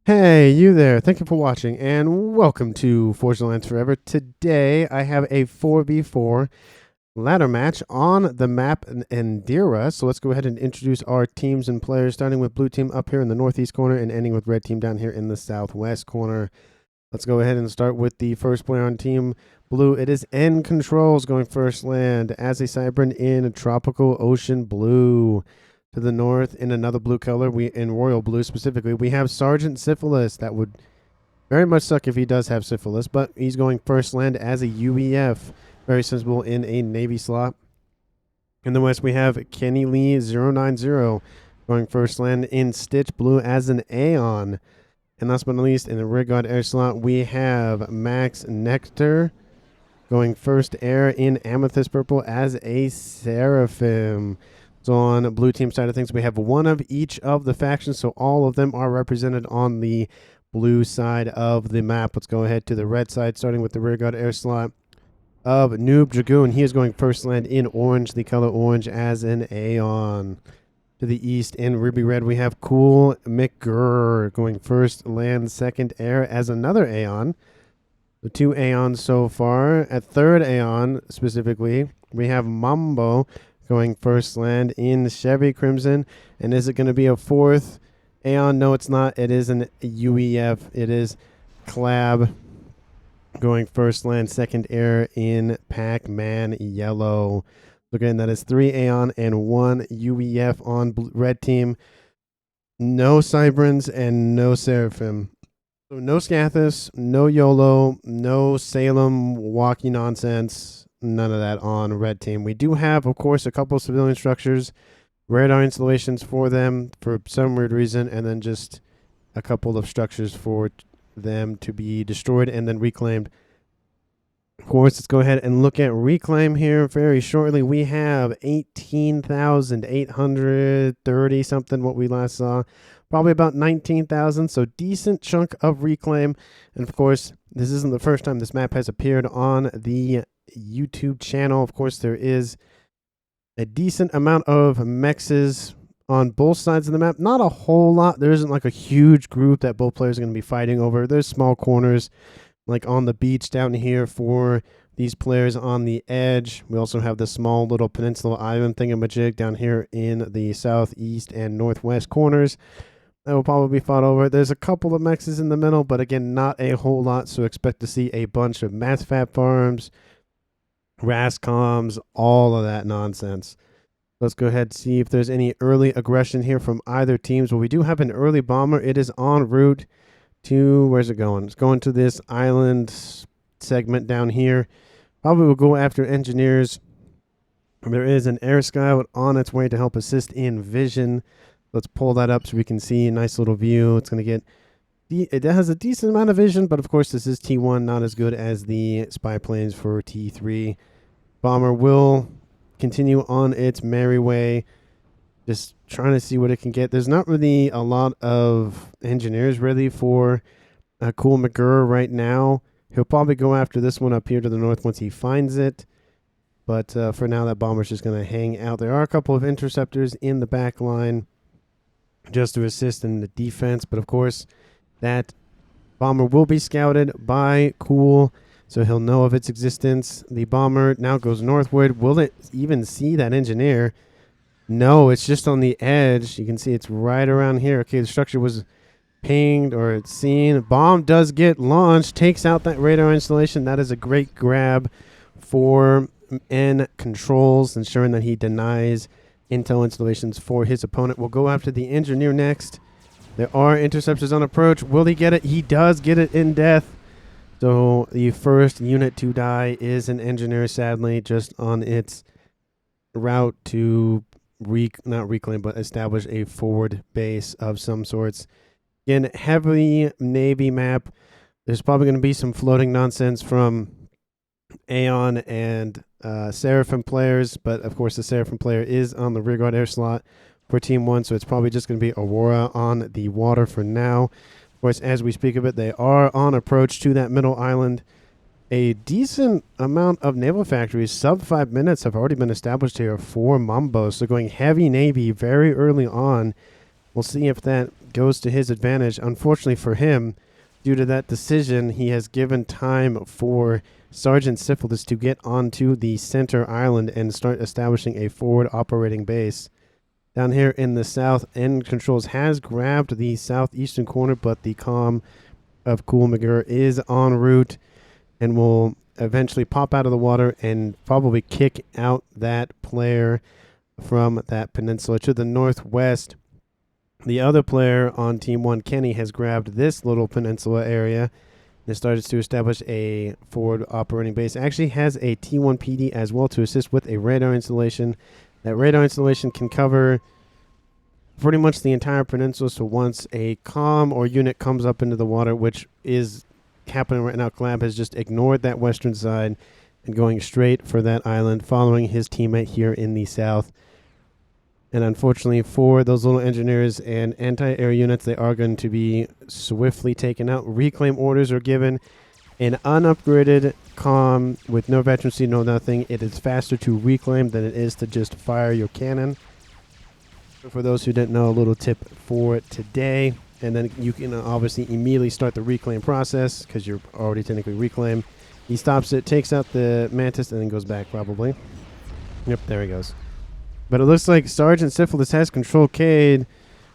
Hey, you there. Thank you for watching and welcome to Forge Alliance Forever. Today I have a 4v4 ladder match on the map NDERA. So let's go ahead and introduce our teams and players, starting with blue team up here in the northeast corner and ending with red team down here in the southwest corner. Let's go ahead and start with the first player on team blue. It is N Controls going first land as a Cybran in tropical ocean blue. To the north, in another blue color, in royal blue specifically, we have Sergeant Syphilis. That would very much suck if he does have syphilis, but he's going first land as a UEF. Very sensible in a Navy slot. In the west, we have Kenny Lee 090 going first land in Stitch Blue as an Aeon. And last but not least, in the Red Guard air slot, we have Max Nectar going first air in Amethyst Purple as a Seraphim. So on the blue team side of things, we have one of each of the factions, so all of them are represented on the blue side of the map. Let's go ahead to the red side, starting with the rear guard air slot of Noob Dragoon. He is going first land in orange, the color orange, as an Aeon. To the east, in ruby red, we have Cool McGurr going first land, second air as another Aeon. The two Aeons so far. At third Aeon, specifically, we have Mambo going first land in Chevy Crimson. And is it going to be a fourth Aeon? No, it's not. It is an UEF. It is Clab going first land, second air in Pac-Man Yellow. So again, that is 3 Aeon and 1 UEF on red team. No Cybrans and no Seraphim. So no Scathus, no YOLO, no Salem walkie nonsense. None of that on red team. We do have, of course, a couple of civilian structures, radar installations for them for some weird reason, and then just a couple of structures for them to be destroyed and then reclaimed. Of course, let's go ahead and look at reclaim here very shortly. We have 18,830 something, what we last saw. Probably about 19,000, so decent chunk of reclaim. And of course, this isn't the first time this map has appeared on the YouTube channel. Of course, there is a decent amount of mexes on both sides of the map. Not a whole lot. There isn't like a huge group that both players are going to be fighting over. There's small corners like on the beach down here for these players on the edge. We also have the small little peninsula island thingamajig down here in the southeast and northwest corners that will probably be fought over. There's a couple of mexes in the middle, but again, not a whole lot, so expect to see a bunch of mass FAF farms, RASCOMs, all of that nonsense. Let's go ahead and see if there's any early aggression here from either teams. Well, we do have an early bomber. It is en route to, where's it going? It's going to this island segment down here. Probably will go after engineers. There is an air scout on its way to help assist in vision. Let's pull that up so we can see a nice little view. It's going to get, it has a decent amount of vision, but of course this is T1, not as good as the spy planes for T3. Bomber will continue on its merry way, just trying to see what it can get. There's not really a lot of engineers really for Cool McGurr right now. He'll probably go after this one up here to the north once he finds it. But for now, that bomber's just going to hang out. There are a couple of interceptors in the back line just to assist in the defense. But of course, that bomber will be scouted by Cool, so he'll know of its existence. The bomber now goes northward. Will it even see that engineer? No, it's just on the edge. You can see it's right around here. Okay, the structure was pinged or it's seen. Bomb does get launched, takes out that radar installation. That is a great grab for N Controls, ensuring that he denies intel installations for his opponent. We'll go after the engineer next. There are interceptors on approach. Will he get it? He does get it in death. So the first unit to die is an engineer, sadly, just on its route to not reclaim, but establish a forward base of some sorts. Again, heavy Navy map. There's probably going to be some floating nonsense from Aeon and Seraphim players, but of course the Seraphim player is on the rear guard air slot for Team 1, so it's probably just going to be Aurora on the water for now. Of course, as we speak of it, they are on approach to that middle island. A decent amount of naval factories, sub 5 minutes, have already been established here for Mambo, so going heavy Navy very early on We'll see if that goes to his advantage. Unfortunately for him, due to that decision, he has given time for Sergeant Syphilis to get onto the center island and start establishing a forward operating base. Down here in the south, End Controls has grabbed the southeastern corner, but the comm of Cool McGurr is en route and will eventually pop out of the water and probably kick out that player from that peninsula to the northwest. The other player on Team 1, Kenny, has grabbed this little peninsula area and started to establish a forward operating base. Actually has a T1 PD as well to assist with a radar installation. That radar installation can cover pretty much the entire peninsula, so once a comm or unit comes up into the water, which is happening right now, Collab has just ignored that western side and going straight for that island, following his teammate here in the south. And unfortunately for those little engineers and anti-air units, they are going to be swiftly taken out. Reclaim orders are given. An unupgraded comm with no veterancy, no nothing. It is faster to reclaim than it is to just fire your cannon. For those who didn't know, a little tip for today. And then you can obviously immediately start the reclaim process because you're already technically reclaimed. He stops it, takes out the Mantis, and then goes back probably. Yep, there he goes. But it looks like Sergeant Syphilis has Control Cade.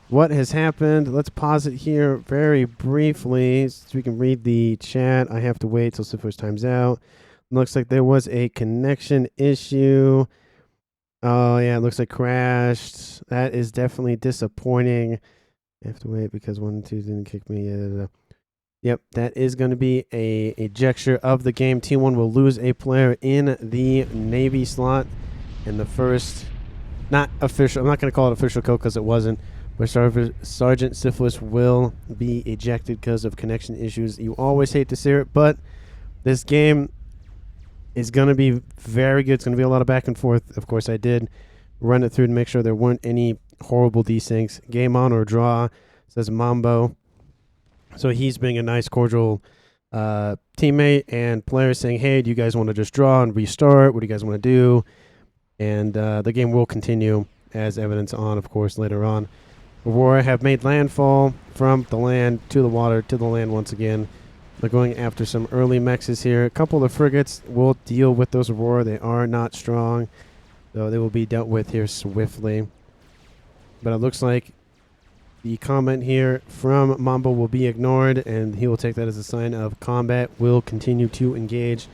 What has happened? Let's pause it here very briefly so we can read the chat. I have to wait till Syphilis times out. Looks like there was a connection issue. Oh, yeah, it looks like crashed. That is definitely disappointing. I have to wait because 1 and 2 didn't kick me. Yep, that is going to be a ejecture of the game. T1 will lose a player in the Navy slot in the first... Not official. I'm not going to call it official code because it wasn't. But Sergeant Syphilis will be ejected because of connection issues. You always hate to see it, but this game is going to be very good. It's going to be a lot of back and forth. Of course, I did run it through to make sure there weren't any horrible desyncs. Game on or draw, says Mambo. So he's being a nice, cordial teammate, and players saying, hey, do you guys want to just draw and restart? What do you guys want to do? And the game will continue as evidence on, of course, later on. Aurora have made landfall from the land to the water to the land once again. They're going after some early mechs here. A couple of frigates will deal with those Aurora. They are not strong, so they will be dealt with here swiftly. But it looks like the comment here from Mambo will be ignored, and he will take that as a sign of combat will continue to engage.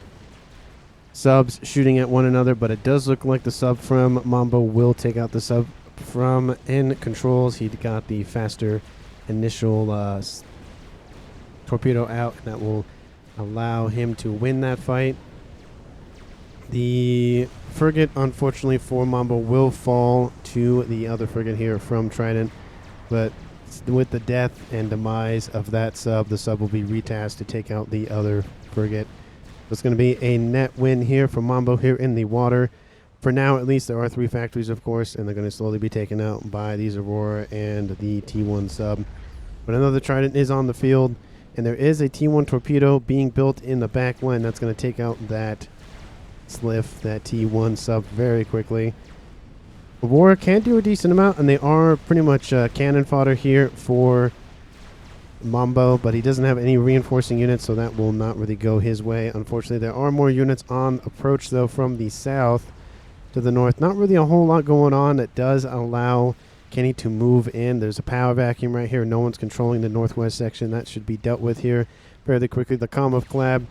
Subs shooting at one another, but it does look like the sub from Mambo will take out the sub from N Controls. He got the faster initial torpedo out, and that will allow him to win that fight. The frigate, unfortunately for Mambo, will fall to the other frigate here from Trident, but with the death and demise of that sub, the sub will be retasked to take out the other frigate. It's going to be a net win here for Mambo here in the water. For now, at least, there are 3 factories, of course, and they're going to slowly be taken out by these Aurora and the T1 sub. But another Trident is on the field, and there is a T1 torpedo being built in the back line that's going to take out that Sliff, that T1 sub, very quickly. Aurora can do a decent amount, and they are pretty much cannon fodder here for Mambo, but he doesn't have any reinforcing units, so that will not really go his way. Unfortunately, there are more units on approach, though, from the south to the north. Not really a whole lot going on that does allow Kenny to move in. There's a power vacuum right here. No one's controlling the northwest section. That should be dealt with here fairly quickly. The comm of Collab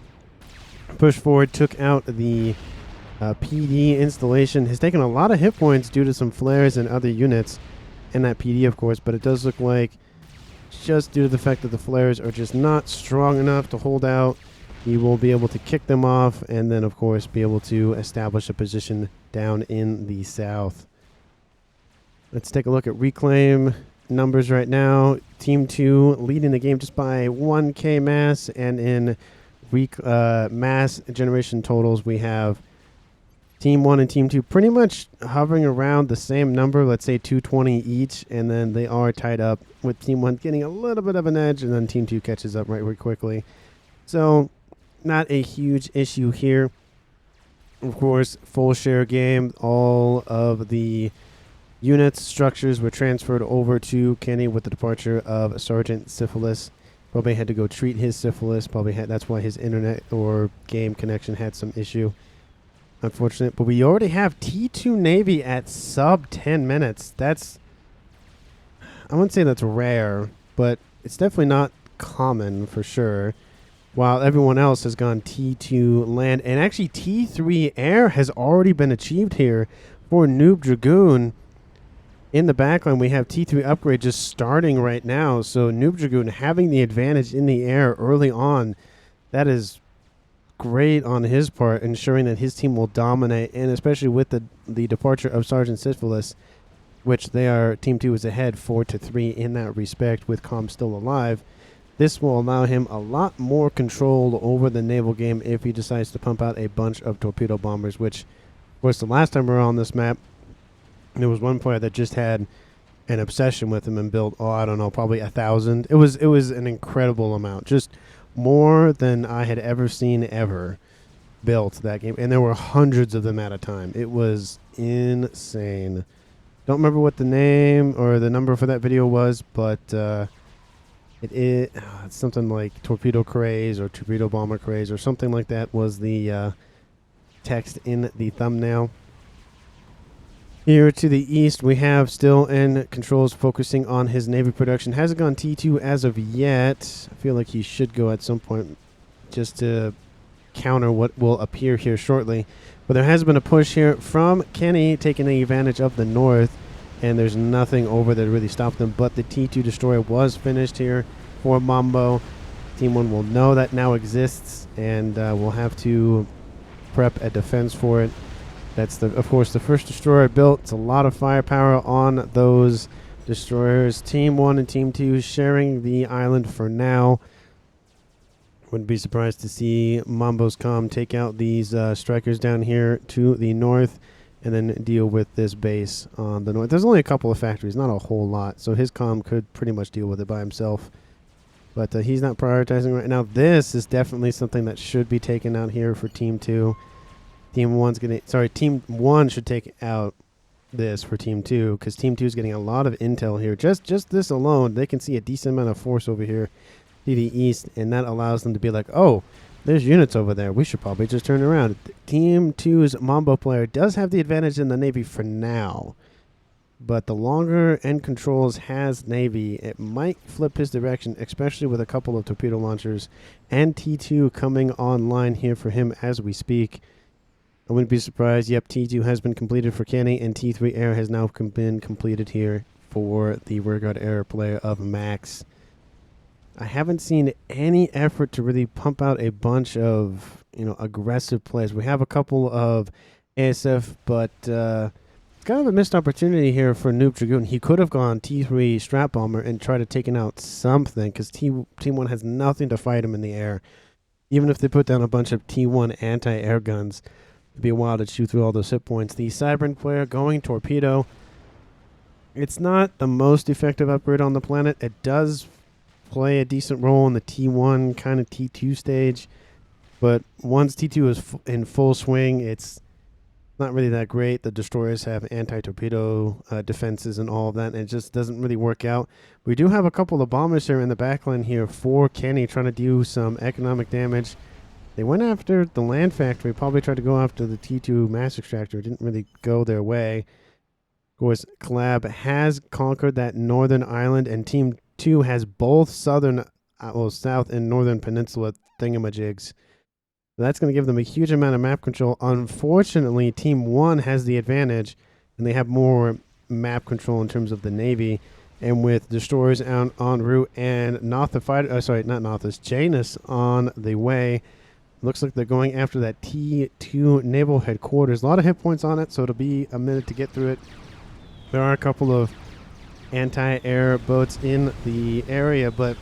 pushed forward, took out the PD installation. Has taken a lot of hit points due to some flares and other units in that PD, of course, but it does look like just due to the fact that the flares are just not strong enough to hold out, he will be able to kick them off and then, of course, be able to establish a position down in the south. Let's take a look at reclaim numbers right now. Team 2 leading the game just by 1K mass, and in mass generation totals, we have Team 1 and Team 2 pretty much hovering around the same number, let's say 220 each, and then they are tied up with Team 1 getting a little bit of an edge, and then Team 2 catches up right quickly. So, not a huge issue here. Of course, full share game. All of the units, structures were transferred over to Kenny with the departure of Sergeant Syphilis. Probably had to go treat his syphilis. That's why his internet or game connection had some issue. Unfortunate. But we already have T2 Navy at sub 10 minutes. That's, I wouldn't say that's rare, but it's definitely not common for sure. While everyone else has gone T2 land. And actually T3 air has already been achieved here for Noob Dragoon. In the backline, we have T3 upgrade just starting right now. So Noob Dragoon having the advantage in the air early on. That is great on his part, ensuring that his team will dominate. And especially with the departure of Sergeant Syphilis, which Team 2 is ahead 4-3 in that respect with Com still alive. This will allow him a lot more control over the naval game if he decides to pump out a bunch of torpedo bombers, which, of course, the last time we were on this map, there was one player that just had an obsession with him and built, I don't know, probably 1,000. It was an incredible amount, just more than I had ever seen ever built that game. And there were hundreds of them at a time. It was insane. Don't remember what the name or the number for that video was, but it's something like Torpedo Craze or Torpedo Bomber Craze or something like that was the text in the thumbnail. Here to the east, we have still N controls focusing on his Navy production. Hasn't gone T2 as of yet. I feel like he should go at some point just to counter what will appear here shortly. But there has been a push here from Kenny taking advantage of the north, and there's nothing over there to really stop them. But the T2 destroyer was finished here for Mambo. Team 1 will know that now exists, and will have to prep a defense for it. That's, of course, the first destroyer built. It's a lot of firepower on those destroyers. Team 1 and Team 2 sharing the island for now. Wouldn't be surprised to see Mambo's Com take out these strikers down here to the north and then deal with this base on the north. There's only a couple of factories, not a whole lot, so his Com could pretty much deal with it by himself. But he's not prioritizing right now. This is definitely something that should be taken out here for Team 2. Team 1 should take out this for Team 2 because Team 2 is getting a lot of intel here. Just this alone, they can see a decent amount of force over here to the east, and that allows them to be like, oh, there's units over there. We should probably just turn around. Team 2's Mambo player does have the advantage in the Navy for now, but the longer N controls has Navy, it might flip his direction, especially with a couple of torpedo launchers and T2 coming online here for him as we speak. I wouldn't be surprised. Yep, T2 has been completed for Kenny, and T3 air has now been completed here for the rearguard air player of Max. I haven't seen any effort to really pump out a bunch of, aggressive plays. We have a couple of ASF, but it's kind of a missed opportunity here for Noob Dragoon. He could have gone T3 strap bomber and tried to take out something because Team 1 has nothing to fight him in the air. Even if they put down a bunch of T1 anti-air guns, it'd be a while to chew through all those hit points. The Cybern player going torpedo. It's not the most effective upgrade on the planet. It does play a decent role in the T1 kind of T2 stage, but once T2 is in full swing, it's not really that great. The destroyers have anti-torpedo defenses and all of that, and it just doesn't really work out. We do have a couple of bombers here in the backline here for Kenny trying to do some economic damage. They went after the land factory, probably tried to go after the T2 mass extractor. It didn't really go their way. Of course, Collab has conquered that northern island, and Team 2 has both south and northern peninsula thingamajigs. So that's going to give them a huge amount of map control. Unfortunately, Team 1 has the advantage, and they have more map control in terms of the Navy. And with destroyers en route and Janus on the way, looks like they're going after that T2 naval headquarters. A lot of hit points on it, so it'll be a minute to get through it. There are a couple of anti-air boats in the area, but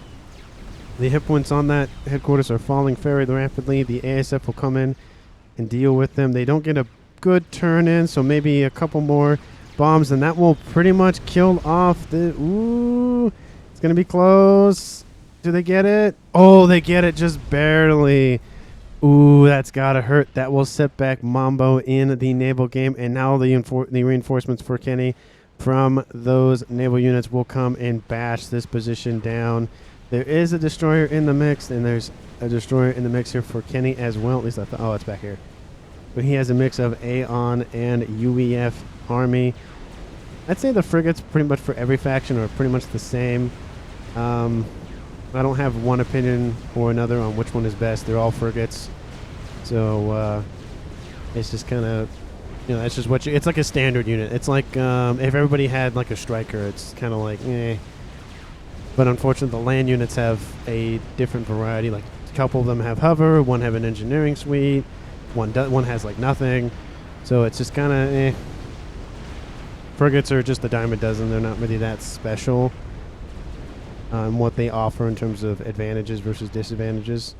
the hit points on that headquarters are falling very rapidly. The ASF will come in and deal with them. They don't get a good turn in, so maybe a couple more bombs, and that will pretty much kill off the... Ooh, it's going to be close. Do they get it? Oh, they get it just barely. Ooh, that's got to hurt. That will set back Mambo in the naval game, and now the reinforcements for Kenny. from those naval units will come and bash this position down. There is a destroyer in the mix, and there's a destroyer in the mix here for Kenny as well. At least I thought, oh, it's back here. But he has a mix of Aeon and UEF Army. I'd say the frigates pretty much for every faction are pretty much the same. I don't have one opinion or another on which one is best. They're all frigates. So it's just kind of, you know, that's just what you, it's like a standard unit. It's like if everybody had like a striker, it's kind of like, eh. But unfortunately, the land units have a different variety. Like a couple of them have hover, one have an engineering suite, one has like nothing. So it's just kind of, eh. Frigates are just a dime a dozen. They're not really that special on what they offer in terms of advantages versus disadvantages.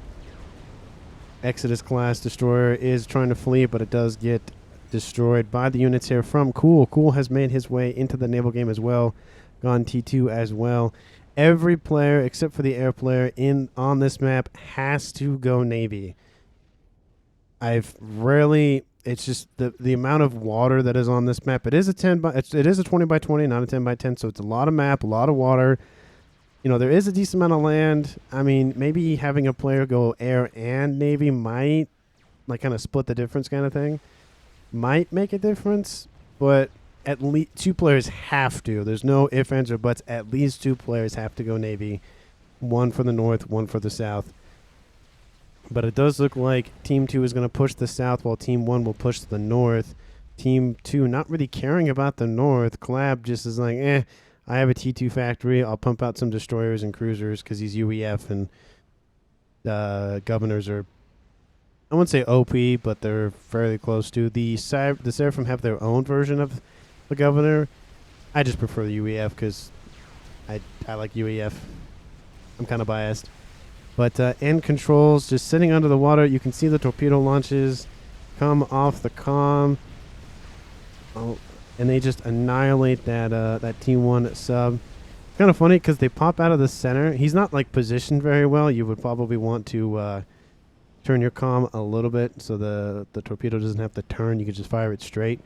Exodus class destroyer is trying to flee, but it does get destroyed by the units here from Cool. Cool has made his way into the naval game as well, gone T2 as well. Every player except for the air player on this map has to go Navy. It's just the amount of water that is on this map. It is a 20 by 20, not a 10 by 10, so it's a lot of map, a lot of water. You know, there is a decent amount of land. I mean, maybe having a player go air and Navy might, like, kind of split the difference kind of thing. Might make a difference, but at least 2 players have to. There's no ifs, ands, or buts. At least 2 players have to go Navy. 1 for the north, 1 for the south. But it does look like Team 2 is going to push the south while Team 1 will push the north. Team 2 not really caring about the north. Collab just is like, I have a T2 factory. I'll pump out some destroyers and cruisers because he's UEF and governors are, I wouldn't say OP, but they're fairly close to. The Seraphim have their own version of the governor. I just prefer the UEF because I like UEF. I'm kind of biased. But end controls, just sitting under the water. You can see the torpedo launches come off the comm. Oh, and they just annihilate that Team 1 sub. Kind of funny because they pop out of the center. He's not like positioned very well. You would probably want to turn your comm a little bit so the torpedo doesn't have to turn. You could just fire it straight.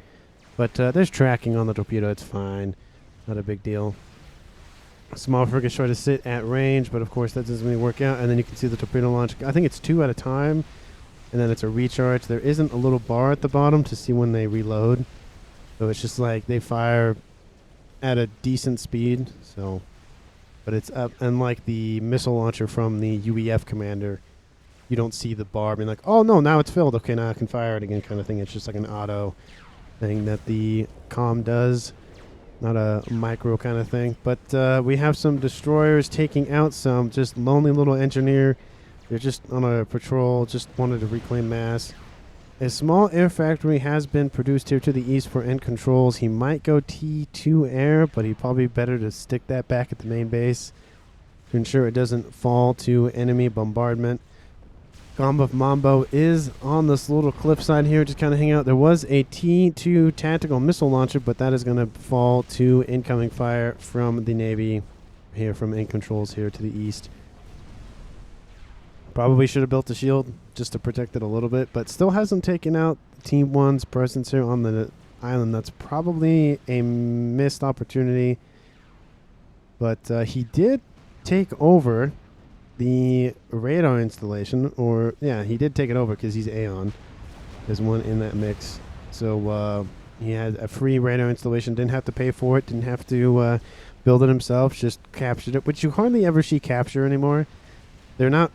But there's tracking on the torpedo. It's fine. Not a big deal. Small frigates try to sit at range, but of course that doesn't really work out. And then you can see the torpedo launch. I think it's 2 at a time, and then it's a recharge. There isn't a little bar at the bottom to see when they reload. So it's just like they fire at a decent speed. So, but it's up. Unlike the missile launcher from the UEF commander, you don't see the bar being like, oh no, now it's filled. Okay, now I can fire it again kind of thing. It's just like an auto thing that the comm does. Not a micro kind of thing. But we have some destroyers taking out some just lonely little engineer. They're just on a patrol, just wanted to reclaim mass. A small air factory has been produced here to the east for end controls. He might go T2 air, but he'd probably better to stick that back at the main base to ensure it doesn't fall to enemy bombardment. Gomba Mambo is on this little cliffside here, just kind of hang out. There was a T2 tactical missile launcher, but that is going to fall to incoming fire from the Navy here from end controls here to the east. Probably should have built a shield just to protect it a little bit, but still hasn't taken out Team 1's presence here on the island. That's probably a missed opportunity, but he did take over the radar installation, he did take it over because he's Aeon. There's one in that mix. So he had a free radar installation, didn't have to pay for it, didn't have to build it himself, just captured it, which you hardly ever see capture anymore. They're not,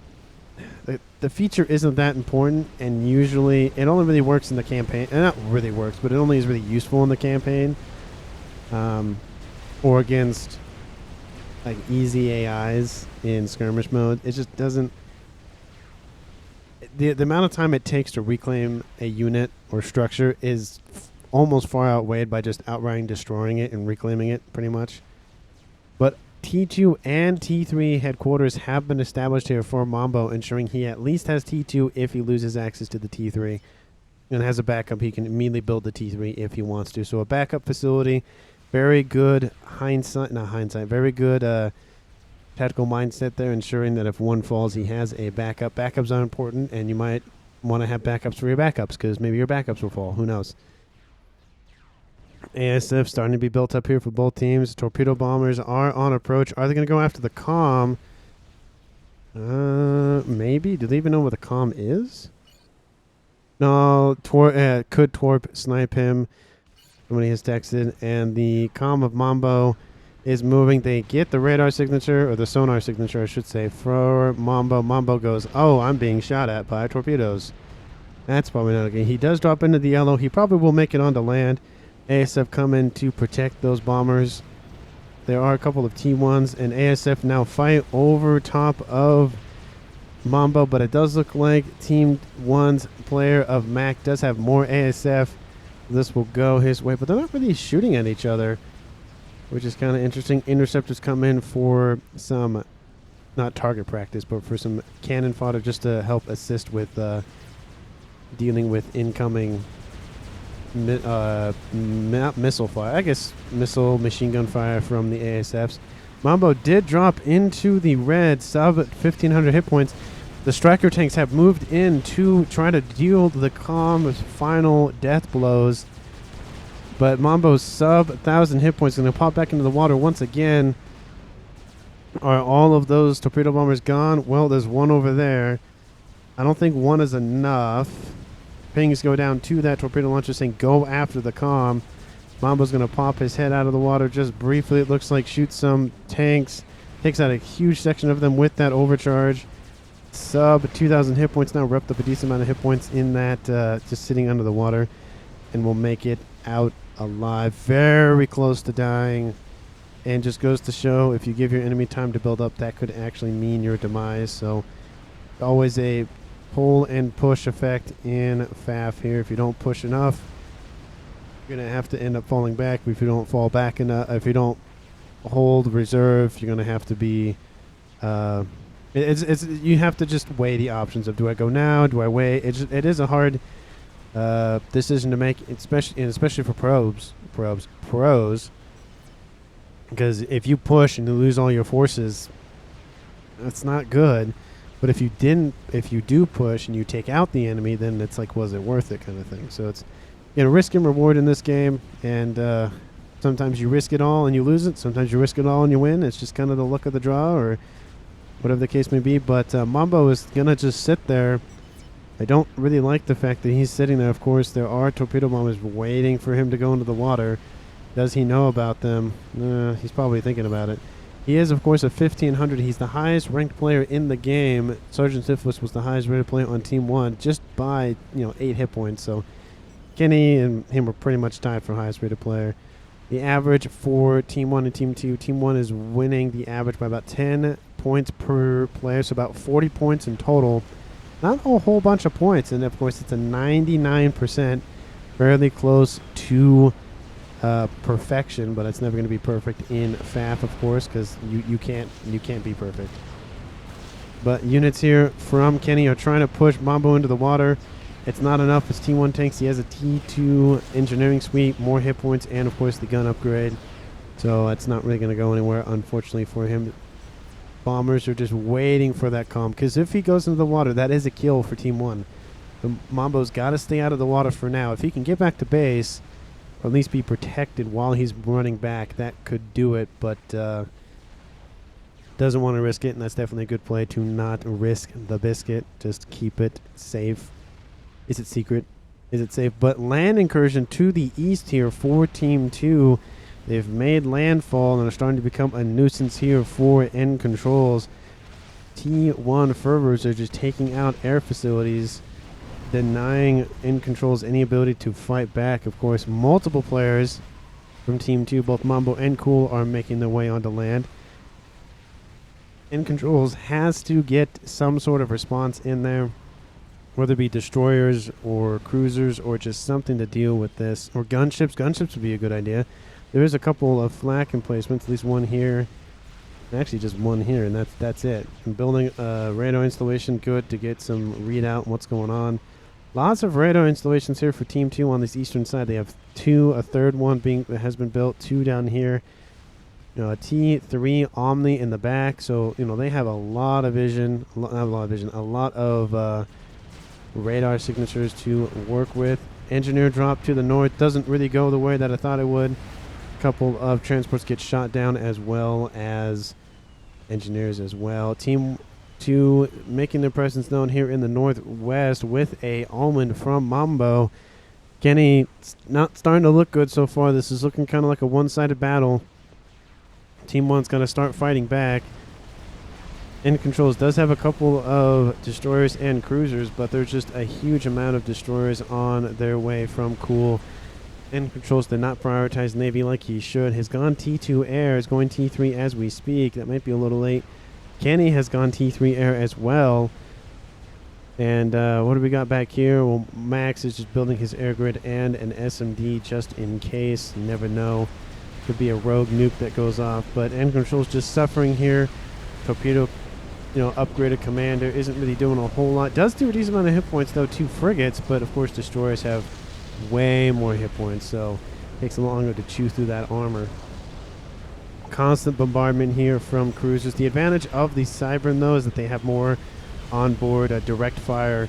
the feature isn't that important, and usually it only really works in the campaign, and not really works, but it only is really useful in the campaign, or against like easy AIs in skirmish mode. It just doesn't, the amount of time it takes to reclaim a unit or structure is almost far outweighed by just outright destroying it and reclaiming it pretty much. But T2 and T3 headquarters have been established here for Mambo, ensuring he at least has T2 if he loses access to the T3, and has a backup. He can immediately build the T3 if he wants to. So a backup facility. Very good very good tactical mindset there, ensuring that if one falls, he has a backup. Backups are important, and you might want to have backups for your backups, because maybe your backups will fall. Who knows? ASF starting to be built up here for both teams. Torpedo bombers are on approach. Are they going to go after the comm? Maybe. Do they even know what the comm is? No, could Torp snipe him? Somebody has texted, and the comm of Mambo is moving. They get the radar signature, or the sonar signature, I should say, for Mambo. Mambo goes, oh, I'm being shot at by torpedoes. That's probably not okay. He does drop into the yellow. He probably will make it onto land. ASF come in to protect those bombers. There are a couple of T1s, and ASF now fight over top of Mambo, but it does look like Team 1's player of Mac does have more ASF. This will go his way, but they're not really shooting at each other, which is kind of interesting. Interceptors come in for some, not target practice, but for some cannon fodder just to help assist with dealing with incoming missile fire. I guess missile machine gun fire from the ASFs. Mambo did drop into the red, sub 1,500 hit points. The striker tanks have moved in to try to deal the comm's final death blows. But Mambo's sub 1,000 hit points going to pop back into the water once again. Are all of those torpedo bombers gone? Well, there's one over there. I don't think one is enough. Pings go down to that torpedo launcher saying go after the comm. Mambo's going to pop his head out of the water just briefly. It looks like shoots some tanks. Takes out a huge section of them with that overcharge. Sub 2,000 hit points now. Repped up a decent amount of hit points in that just sitting under the water. And will make it out alive. Very close to dying. And just goes to show if you give your enemy time to build up, that could actually mean your demise. So always a pull and push effect in FAF here. If you don't push enough, you're going to have to end up falling back. If you don't fall back enough, if you don't hold reserve, you're going to have to be you have to just weigh the options of do I go now, do I wait. It is a hard decision to make, especially for pros, because if you push and you lose all your forces, that's not good. But if you do push and you take out the enemy, then it's like, was it worth it kind of thing. So it's, risk and reward in this game. And sometimes you risk it all and you lose it. Sometimes you risk it all and you win. It's just kind of the luck of the draw or whatever the case may be. But Mambo is going to just sit there. I don't really like the fact that he's sitting there. Of course, there are torpedo bombers waiting for him to go into the water. Does he know about them? He's probably thinking about it. He is, of course, a 1,500. He's the highest ranked player in the game. Sergeant Syphilis was the highest rated player on Team 1 just by, 8 hit points. So Kenny and him were pretty much tied for highest rated player. The average for Team 1 and Team 2. Team 1 is winning the average by about 10 points per player, so about 40 points in total. Not a whole bunch of points, and of course it's a 99%, fairly close to perfection, but it's never going to be perfect in FAF, of course, because you can't be perfect. But units here from Kenny are trying to push Mambo into the water. It's not enough. It's T1 tanks. He has a T2 engineering suite, more hit points, and of course the gun upgrade. So it's not really going to go anywhere, unfortunately for him. Bombers are just waiting for that comm, because if he goes into the water, that is a kill for Team 1. The Mambo's got to stay out of the water for now. If he can get back to base, or at least be protected while he's running back, that could do it, but doesn't want to risk it, and that's definitely a good play to not risk the biscuit. Just keep it safe. Is it secret? Is it safe? But land incursion to the east here for Team 2. They've made landfall and are starting to become a nuisance here for end controls. T1 fervors are just taking out air facilities, denying end controls any ability to fight back. Of course, multiple players from Team 2, both Mambo and Cool, are making their way onto land. End controls has to get some sort of response in there, whether it be destroyers or cruisers or just something to deal with this. Or gunships. Gunships would be a good idea. There is a couple of flak emplacements, at least one here. Actually, just one here, and that's it. And building a radar installation, good to get some readout on what's going on. Lots of radar installations here for Team 2 on this eastern side. They have two, a third one that has been built, two down here. A T3 Omni in the back, so they have a lot of vision, a lot of radar signatures to work with. engineer drop to the north. Doesn't really go the way that I thought it would. A couple of transports get shot down, as well as engineers as well. Team 2 making their presence known here in the northwest with a omen from Mambo. Kenny not starting to look good so far. This is looking kind of like a one-sided battle. Team 1's going to start fighting back. End Controls does have a couple of destroyers and cruisers, but there's just a huge amount of destroyers on their way from Cool. End Controls did not prioritize Navy like he should. Has gone T2 Air, is going T3 as we speak. That might be a little late. Kenny has gone T3 Air as well. And what do we got back here? Well, Max is just building his air grid and an SMD just in case. You never know. Could be a rogue nuke that goes off. But End Control's just suffering here. Torpedo, upgraded commander. Isn't really doing a whole lot. Does do a decent amount of hit points, though. 2 frigates. But, of course, destroyers have way more hit points. So, takes a longer to chew through that armor. Constant bombardment here from cruisers. The advantage of the Cybern, though, is that they have more onboard direct fire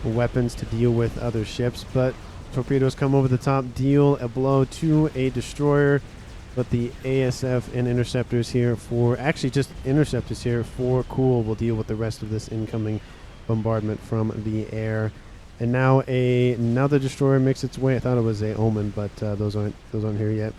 weapons to deal with other ships, but torpedoes come over the top, deal a blow to a destroyer, but the ASF and interceptors here actually just interceptors here for Cool will deal with the rest of this incoming bombardment from the air. And now another destroyer makes its way. I thought it was a Omen, but those aren't here yet.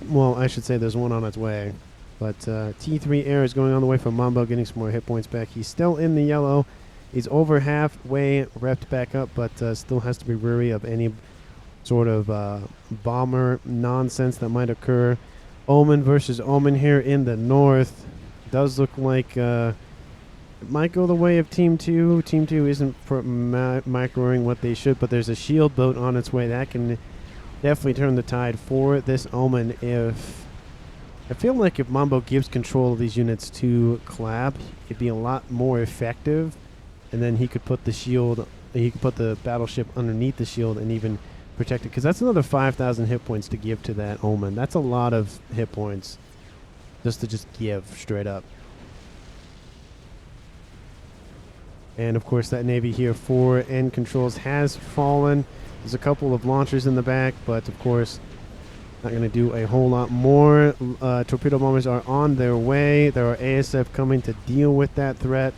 Well, I should say there's one on its way. But T3 Air is going on the way from Mambo, getting some more hit points back. He's still in the yellow. He's over halfway repped back up, but still has to be wary of any sort of bomber nonsense that might occur. Omen versus Omen here in the north. Does look like it might go the way of Team 2. Team 2 isn't microing what they should, but there's a shield boat on its way. That can definitely turn the tide for this Omen. I feel like if Mambo gives control of these units to Clab, it'd be a lot more effective, and then he could put the battleship underneath the shield and even protect it, because that's another 5,000 hit points to give to that Omen. That's a lot of hit points just to give straight up. And of course that Navy here for End Controls has fallen. There's a couple of launchers in the back, but of course not going to do a whole lot more. Torpedo bombers are on their way. There are ASF coming to deal with that threat.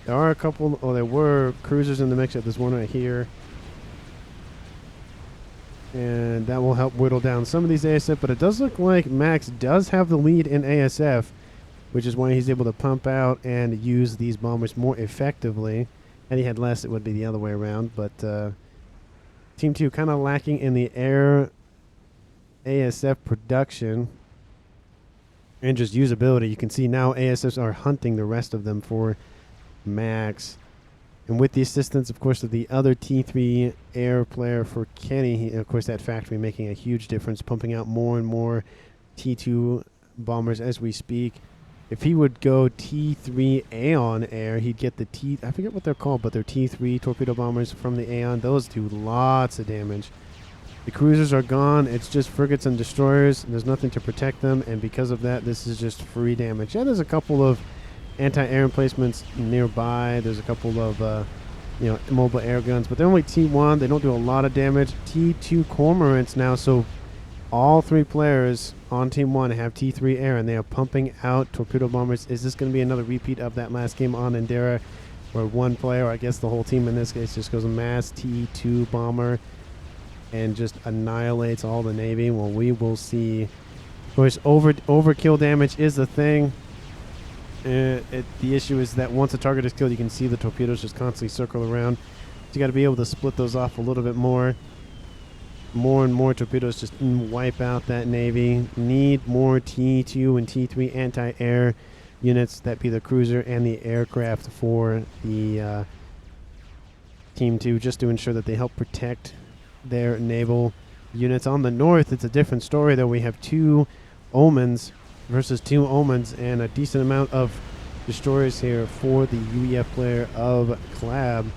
There are a couple, there were cruisers in the mix. There's one right here. And that will help whittle down some of these ASF, but it does look like Max does have the lead in ASF, which is why he's able to pump out and use these bombers more effectively. Had he had less, it would be the other way around, but Team 2 kind of lacking in the air ASF production and just usability. You can see now ASFs are hunting the rest of them for Max. And with the assistance, of course, of the other T3 air player for Kenny, of course, that factory making a huge difference, pumping out more and more T2 bombers as we speak. If he would go T3 Aeon air, he'd get the I forget what they're called, but they're T3 torpedo bombers from the Aeon. Those do lots of damage. The cruisers are gone. It's just frigates and destroyers. There's nothing to protect them, and because of that, this is just free damage. Yeah, there's a couple of anti-air emplacements nearby. There's a couple of mobile air guns, but they're only T1. They don't do a lot of damage. T2 cormorants now, so all 3 players on Team 1 have T3 air, and they are pumping out torpedo bombers. Is this going to be another repeat of that last game on NDERA, where one player, or I guess the whole team in this case, just goes a mass T2 bomber and just annihilates all the Navy? Well, we will see. Of course, overkill damage is the thing. The issue is that once a target is killed, you can see the torpedoes just constantly circle around. So you got to be able to split those off a little bit more. More and more torpedoes just wipe out that Navy. Need more T2 and T3 anti-air units, that be the cruiser and the aircraft for the Team 2, just to ensure that they help protect their naval units. On the north, it's a different story, though. We have 2 Omens versus 2 Omens and a decent amount of destroyers here for the UEF player of Clab.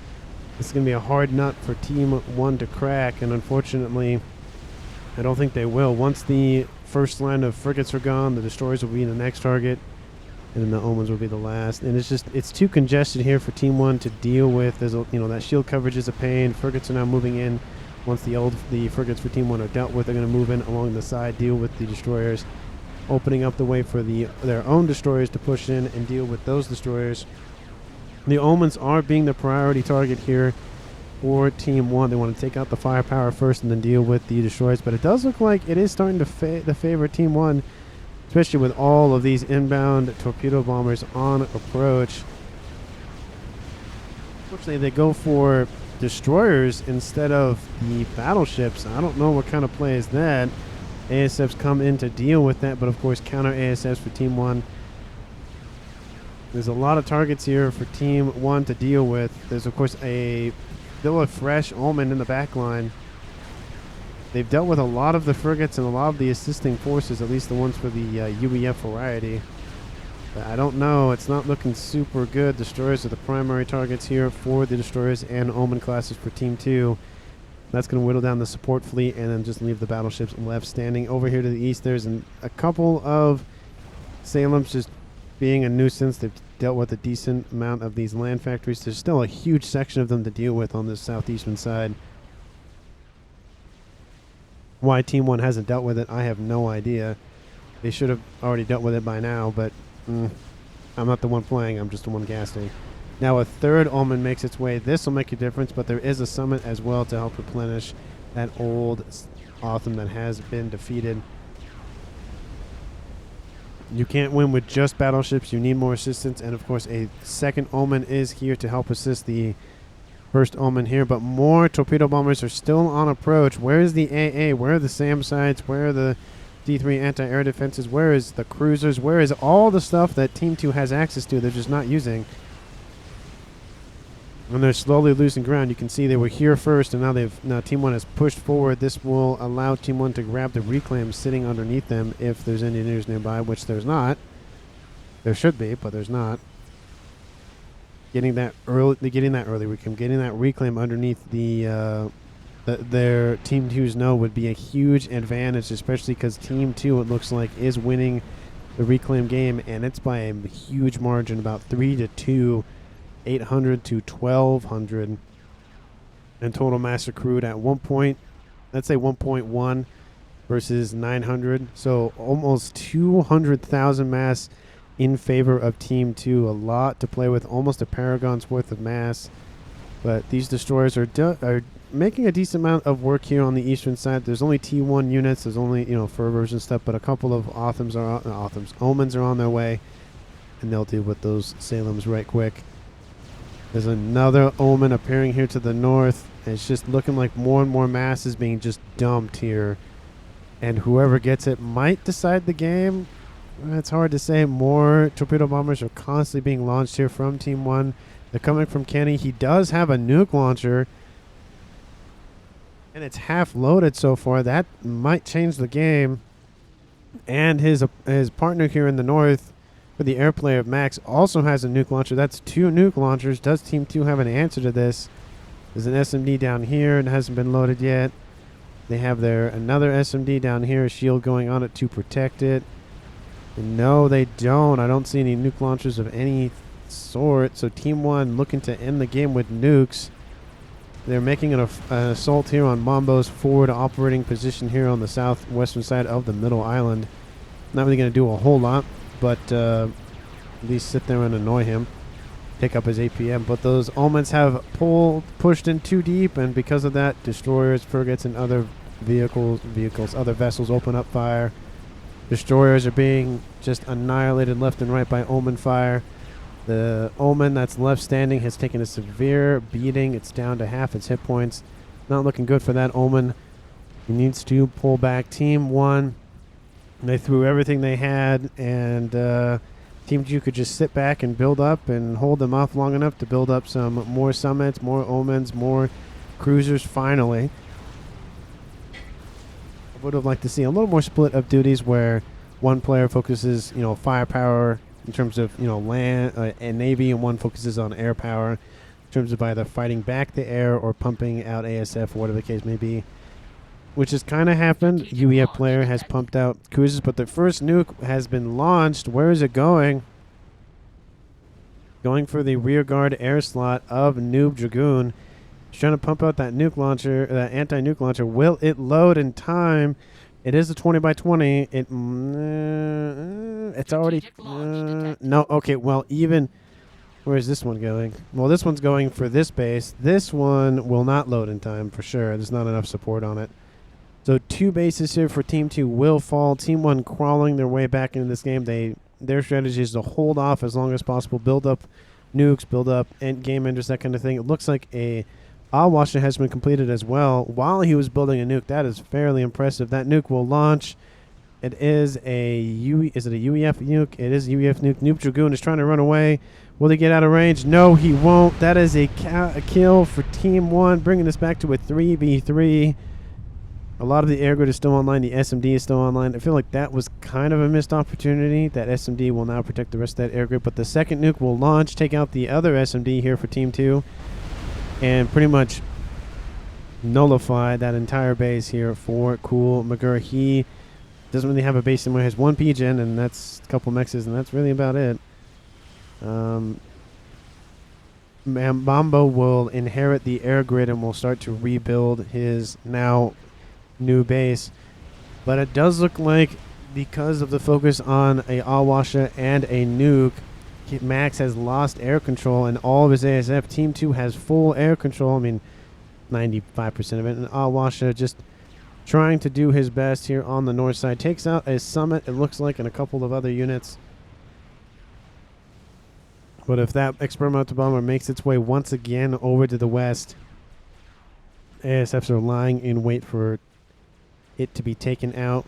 This is going to be a hard nut for Team 1 to crack, and unfortunately, I don't think they will. Once the first line of frigates are gone, the destroyers will be the next target. and then the Omens will be the last. And it's too congested here for Team 1 to deal with. There's that shield coverage is a pain. Frigates are now moving in. Once the frigates for Team 1 are dealt with, they're going to move in along the side, deal with the destroyers, opening up the way for their own destroyers to push in and deal with those destroyers. The Omens are being the priority target here for Team 1. They want to take out the firepower first and then deal with the destroyers. But it does look like it is starting to favor Team 1, especially with all of these inbound torpedo bombers on approach. Unfortunately, they go for destroyers instead of the battleships. I don't know what kind of play is that. ASFs come in to deal with that, but of course counter ASFs for Team 1. There's a lot of targets here for Team 1 to deal with. There's of course still a fresh Omen in the back line. They've dealt with a lot of the frigates and a lot of the assisting forces, at least the ones for the UEF variety. But I don't know. It's not looking super good. Destroyers are the primary targets here for the destroyers and Omen classes for Team 2. That's going to whittle down the support fleet and then just leave the battleships left standing. Over here to the east, there's a couple of Salems just being a nuisance. They've dealt with a decent amount of these land factories. There's still a huge section of them to deal with on the southeastern side. Why Team 1 hasn't dealt with it, I have no idea. They should have already dealt with it by now, but I'm not the one playing. I'm just the one casting. Now a third Omen makes its way. This will make a difference, but there is a summit as well to help replenish that old Otham that has been defeated. You can't win with just battleships. You need more assistance, and of course a second Omen is here to help assist the first Omen here, but more torpedo bombers are still on approach. Where is the AA? Where are the SAM sites? Where are the D3 anti-air defenses? Where is the cruisers? Where is all the stuff that Team 2 has access to they're just not using? And they're slowly losing ground. You can see they were here first, and now Team 1 has pushed forward. This will allow Team 1 to grab the reclaim sitting underneath them if there's engineers nearby, which there's not. There should be, but there's not. Getting that early reclaim, getting that reclaim underneath their Team 2's node would be a huge advantage, especially because Team 2, it looks like, is winning the reclaim game, and it's by a huge margin, about 3-2. 800 to 1,200 and total mass accrued at 1 point, let's say 1.1 versus 900. So almost 200,000 mass in favor of Team 2. A lot to play with, almost a paragon's worth of mass. But these destroyers are making a decent amount of work here on the eastern side. There's only T1 units. There's only, fervors and stuff, but a couple of Omens are on their way, and they'll deal with those Salems right quick. There's another Omen appearing here to the north. It's just looking like more and more mass is being just dumped here. And whoever gets it might decide the game. It's hard to say. More torpedo bombers are constantly being launched here from Team 1. They're coming from Kenny. He does have a nuke launcher, and it's half loaded so far. That might change the game. And his partner here in the north, for the air player of Max, also has a nuke launcher. That's 2 nuke launchers. Does Team 2 have an answer to this? There's an SMD down here and hasn't been loaded yet. They have another SMD down here, a shield going on it to protect it. And no, they don't. I don't see any nuke launchers of any sort. So Team 1 looking to end the game with nukes. They're making an assault here on Mambo's forward operating position here on the southwestern side of the middle island. Not really going to do a whole lot, but at least sit there and annoy him, pick up his APM. But those Omens have pushed in too deep, and because of that, destroyers, frigates, and other other vessels open up fire. Destroyers are being just annihilated left and right by Omen fire. The Omen that's left standing has taken a severe beating. It's down to half its hit points. Not looking good for that Omen. He needs to pull back. Team 1, they threw everything they had, and Team 2 could just sit back and build up and hold them off long enough to build up some more summits, more Omens, more cruisers finally. I would have liked to see a little more split of duties where one player focuses, firepower in terms of, land and navy, and one focuses on air power in terms of either fighting back the air or pumping out ASF or whatever the case may be. Which has kind of happened. UEF player has pumped out cruisers, but the first nuke has been launched. Where is it going? going for the rear guard air slot of Noob Dragoon. He's trying to pump out that nuke launcher, that anti-nuke launcher. Will it load in time? It is a 20 by 20. It's already no. Okay, well, even where is this one going? Well, this one's going for this base. This one will not load in time for sure. There's not enough support on it. So 2 bases here for Team 2 will fall. Team 1 crawling their way back into this game. Their strategy is to hold off as long as possible, build up nukes, build up game enders, that kind of thing. It looks like a washer has been completed as well while he was building a nuke. That is fairly impressive. That nuke will launch. It is a is it a UEF nuke? It is a UEF nuke. Noob Dragoon is trying to run away. Will he get out of range? No, he won't. That is a kill for Team 1, bringing us back to a 3v3. A lot of the air grid is still online. The SMD is still online. I feel like that was kind of a missed opportunity. That SMD will now protect the rest of that air grid. But the second nuke will launch, take out the other SMD here for Team 2. And pretty much nullify that entire base here for Cool Magura. He doesn't really have a base anymore. He has 1 PGen, and that's a couple mexes, and that's really about it. Mambo will inherit the air grid and will start to rebuild his now new base. But it does look like, because of the focus on a Awasha and a nuke, Max has lost air control and all of his ASF. Team 2 has full air control. I mean, 95% of it. And Awasha just trying to do his best here on the north side. Takes out a Summit, it looks like, and a couple of other units. But if that experimental bomber makes its way once again over to the west, ASFs are lying in wait for it to be taken out.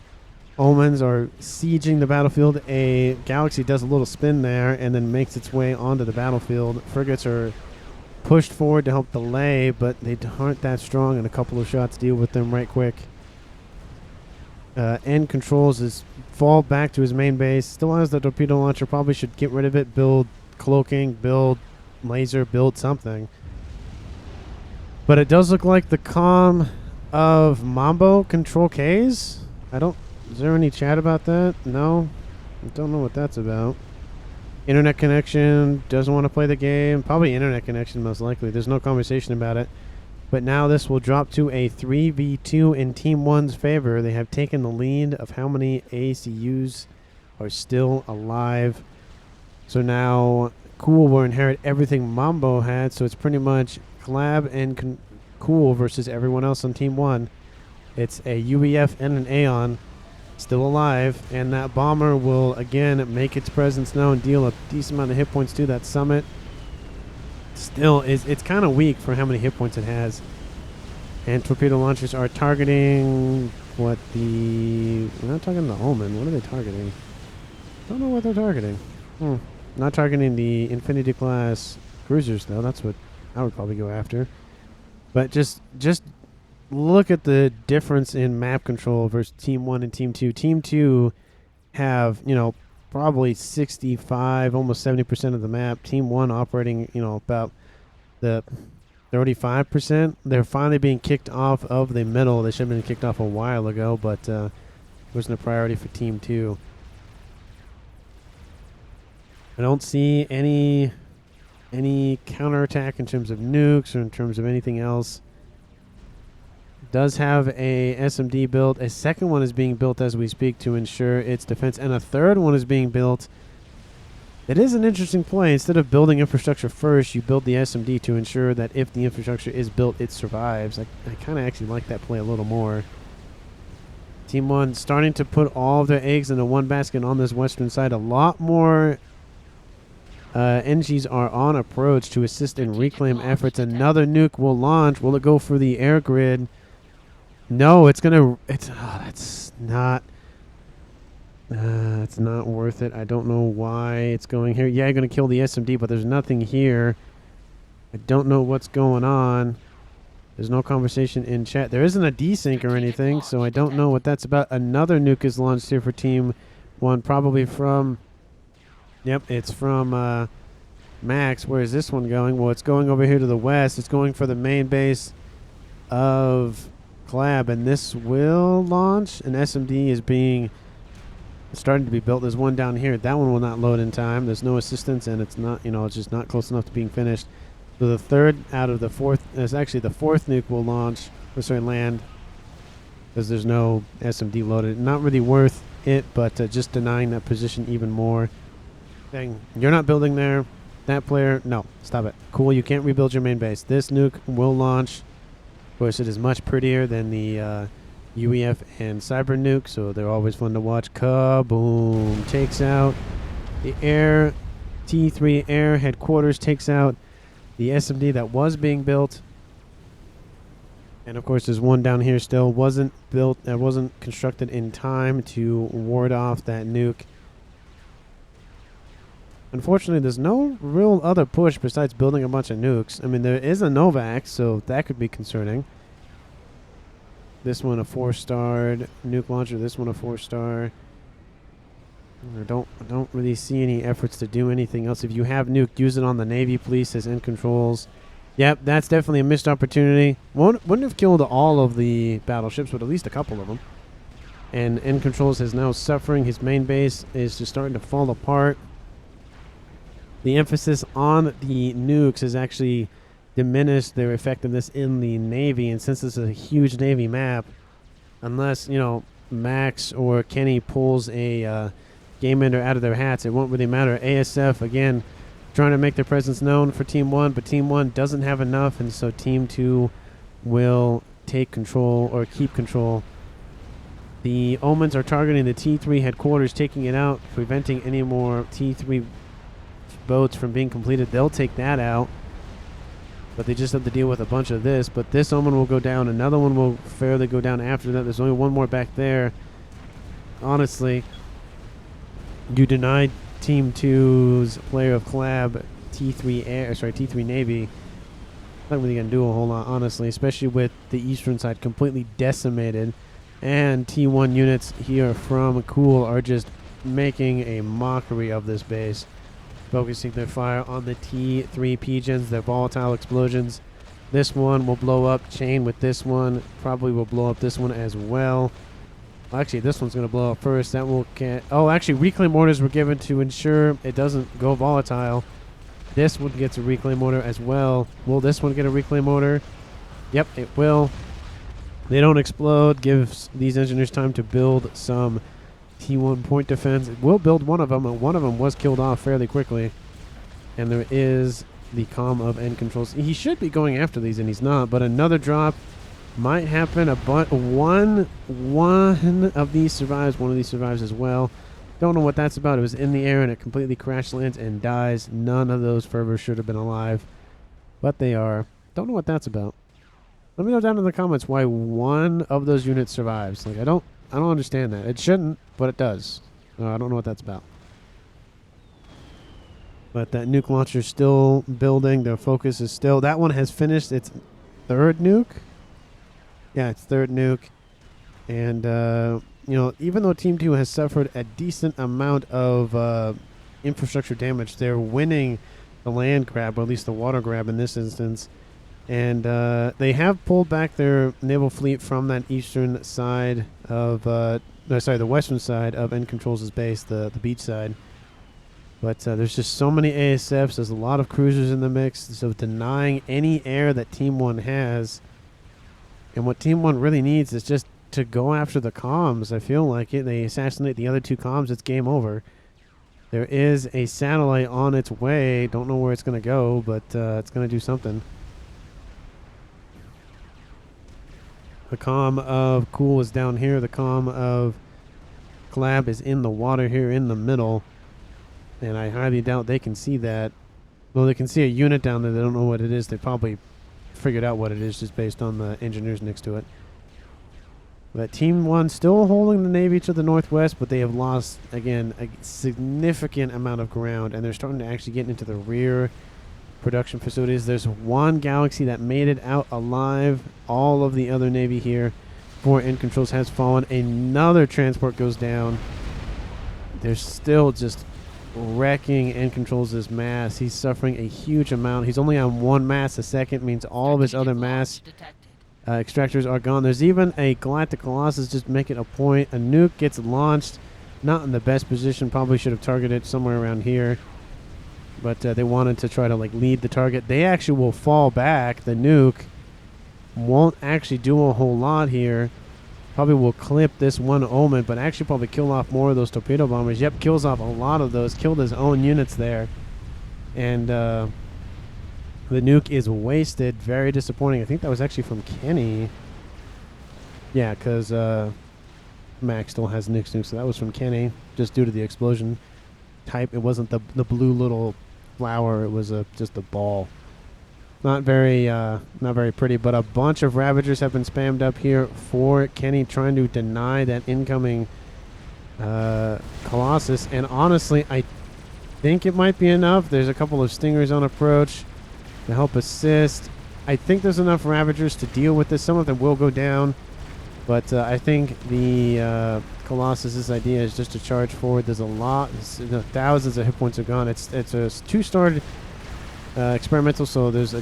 Omens are sieging the battlefield. A Galaxy does a little spin there and then makes its way onto the battlefield. Frigates are pushed forward to help delay, but they aren't that strong, and a couple of shots deal with them right quick. End controls his fall back to his main base. Still has the torpedo launcher. Probably should get rid of it. Build cloaking, build laser, build something. But it does look like the comm of Mambo control Ks. Is there any chat about that? No? I don't know what that's about. Internet connection, doesn't want to play the game. Probably internet connection, most likely. There's no conversation about it. But now this will drop to a 3v2 in Team 1's favor. They have taken the lead of how many ACUs are still alive. So now Cool will inherit everything Mambo had. So it's pretty much Collab and Cool versus everyone else on Team 1. It's a UEF and an Aeon still alive, and that bomber will again make its presence known, deal a decent amount of hit points to that Summit. Still, it's kind of weak for how many hit points it has. And torpedo launchers are targeting what the... We're not targeting the Omen. What are they targeting? Don't know what they're targeting. Not targeting the Infinity class cruisers, though. That's what I would probably go after. But just look at the difference in map control versus Team 1 and Team 2. Team 2 have, probably 65, almost 70% of the map. Team 1 operating, about the 35%. They're finally being kicked off of the middle. They should have been kicked off a while ago, but wasn't a priority for Team 2. I don't see any counterattack in terms of nukes or in terms of anything else. Does have a SMD built. A second one is being built as we speak to ensure its defense, and a third one is being built. It is an interesting play. Instead of building infrastructure first, you build the SMD to ensure that if the infrastructure is built, it survives. I kind of actually like that play a little more. Team 1 starting to put all of their eggs into one basket on this western side. A lot more NGs are on approach to assist in reclaim efforts. Another nuke will launch. Will it go for the air grid? No, it's not worth it. I don't know why it's going here. Yeah, you're going to kill the SMD, but there's nothing here. I don't know what's going on. There's no conversation in chat. There isn't a desync or anything, so I don't know what that's about. Another nuke is launched here for Team 1, probably from... Yep, it's from Max. Where is this one going? Well, it's going over here to the west. It's going for the main base of... Collab, and this will launch. An SMD is being starting to be built. There's one down here. That one will not load in time. There's no assistance, and it's not, it's just not close enough to being finished. So the third out of the fourth, it's actually the fourth nuke will land, because there's no SMD loaded. Not really worth it, but just denying that position even more. Dang, you're not building there. That player, no, stop it. Cool, you can't rebuild your main base. This nuke will launch. Of course, it is much prettier than the UEF and Cyber nuke, so they're always fun to watch. Kaboom! Takes out the air. T3 air headquarters takes out the SMD that was being built. And of course, there's one down here still. Wasn't constructed in time to ward off that nuke. Unfortunately, there's no real other push besides building a bunch of nukes. I mean, there is a Novax, so that could be concerning. This one a 4-starred nuke launcher. This one a 4-star. I don't really see any efforts to do anything else. If you have nuke, use it on the Navy, please, as end controls. Yep, that's definitely a missed opportunity. Wouldn't have killed all of the battleships, but at least a couple of them. And end controls is now suffering. His main base is just starting to fall apart. The emphasis on the nukes has actually diminished their effectiveness in the Navy, and since this is a huge Navy map, unless, Max or Kenny pulls a game ender out of their hats, it won't really matter. ASF, again, trying to make their presence known for Team 1, but Team 1 doesn't have enough, and so Team 2 will take control or keep control. The Omens are targeting the T3 headquarters, taking it out, preventing any more T3 boats from being completed. They'll take that out, but they just have to deal with a bunch of this. But this Omen will go down. Another one will fairly go down after that. There's only one more back there. Honestly, you denied Team 2's player of Collab T3 Navy. Not really gonna do a whole lot, honestly, especially with the eastern side completely decimated, and T1 units here from Cool are just making a mockery of this base, focusing their fire on the T3 pigeons, their volatile explosions. This one will blow up, chain with this one, probably will blow up this one as well. Actually, this one's going to blow up first. That will actually, reclaim orders were given to ensure it doesn't go volatile. This one gets a reclaim order as well. Will this one get a reclaim order? Yep, it will. They don't explode. Gives these engineers time to build some T1 point defense. It will build one of them, and one of them was killed off fairly quickly. And there is the comm of end controls. He should be going after these, and he's not. But another drop might happen. One of these survives. One of these survives as well. Don't know what that's about. It was in the air, and it completely crash lands and dies. None of those fervors should have been alive, but they are. Don't know what that's about. Let me know down in the comments why one of those units survives. Like, I don't understand that. It shouldn't, but it does. I don't know what that's about. But that nuke launcher is still building. Their focus is still. That one has finished its third nuke. Yeah, it's third nuke. And, even though Team 2 has suffered a decent amount of infrastructure damage, they're winning the land grab, or at least the water grab in this instance. And they have pulled back their naval fleet from that eastern side of, the western side of End Control's base, the beach side. But there's just so many ASFs. There's a lot of cruisers in the mix. So denying any air that Team 1 has. And what Team 1 really needs is just to go after the comms. I feel like it. They assassinate the other two comms, it's game over. There is a satellite on its way. Don't know where it's going to go, but it's going to do something. The comm of Cool is down here. The comm of Collab is in the water here in the middle. And I highly doubt they can see that. Well, they can see a unit down there. They don't know what it is. They probably figured out what it is just based on the engineers next to it. But Team 1 still holding the Navy to the northwest, but they have lost, again, a significant amount of ground, and they're starting to actually get into the rear production facilities. There's one Galaxy that made it out alive. All of the other Navy here for End Controls has fallen. Another transport goes down. They're still just wrecking End Controls' mass. He's suffering a huge amount. He's only on one mass a second. Means all of his other mass extractors are gone. There's even a Galactic Colossus just making a point. A nuke gets launched. not in the best position. Probably should have targeted somewhere around here. But they wanted to try to like lead the target. They actually will fall back. The nuke won't actually do a whole lot here. Probably will clip this one Omen, but actually probably kill off more of those torpedo bombers. Yep, kills off a lot of those. Killed his own units there. And the nuke is wasted. Very disappointing. I think that was actually from Kenny. Yeah, because Max still has nukes, so that was from Kenny, just due to the explosion type. It wasn't the blue little flower. It was just a ball. Not very pretty, but a bunch of Ravagers have been spammed up here for Kenny, trying to deny that incoming Colossus. And honestly, I think it might be enough. There's a couple of Stingers on approach to help assist. I think there's enough Ravagers to deal with this. Some of them will go down, but I think the Colossus's idea is just to charge forward. There's a lot, thousands of hit points are gone. It's a 2-star experimental, so there's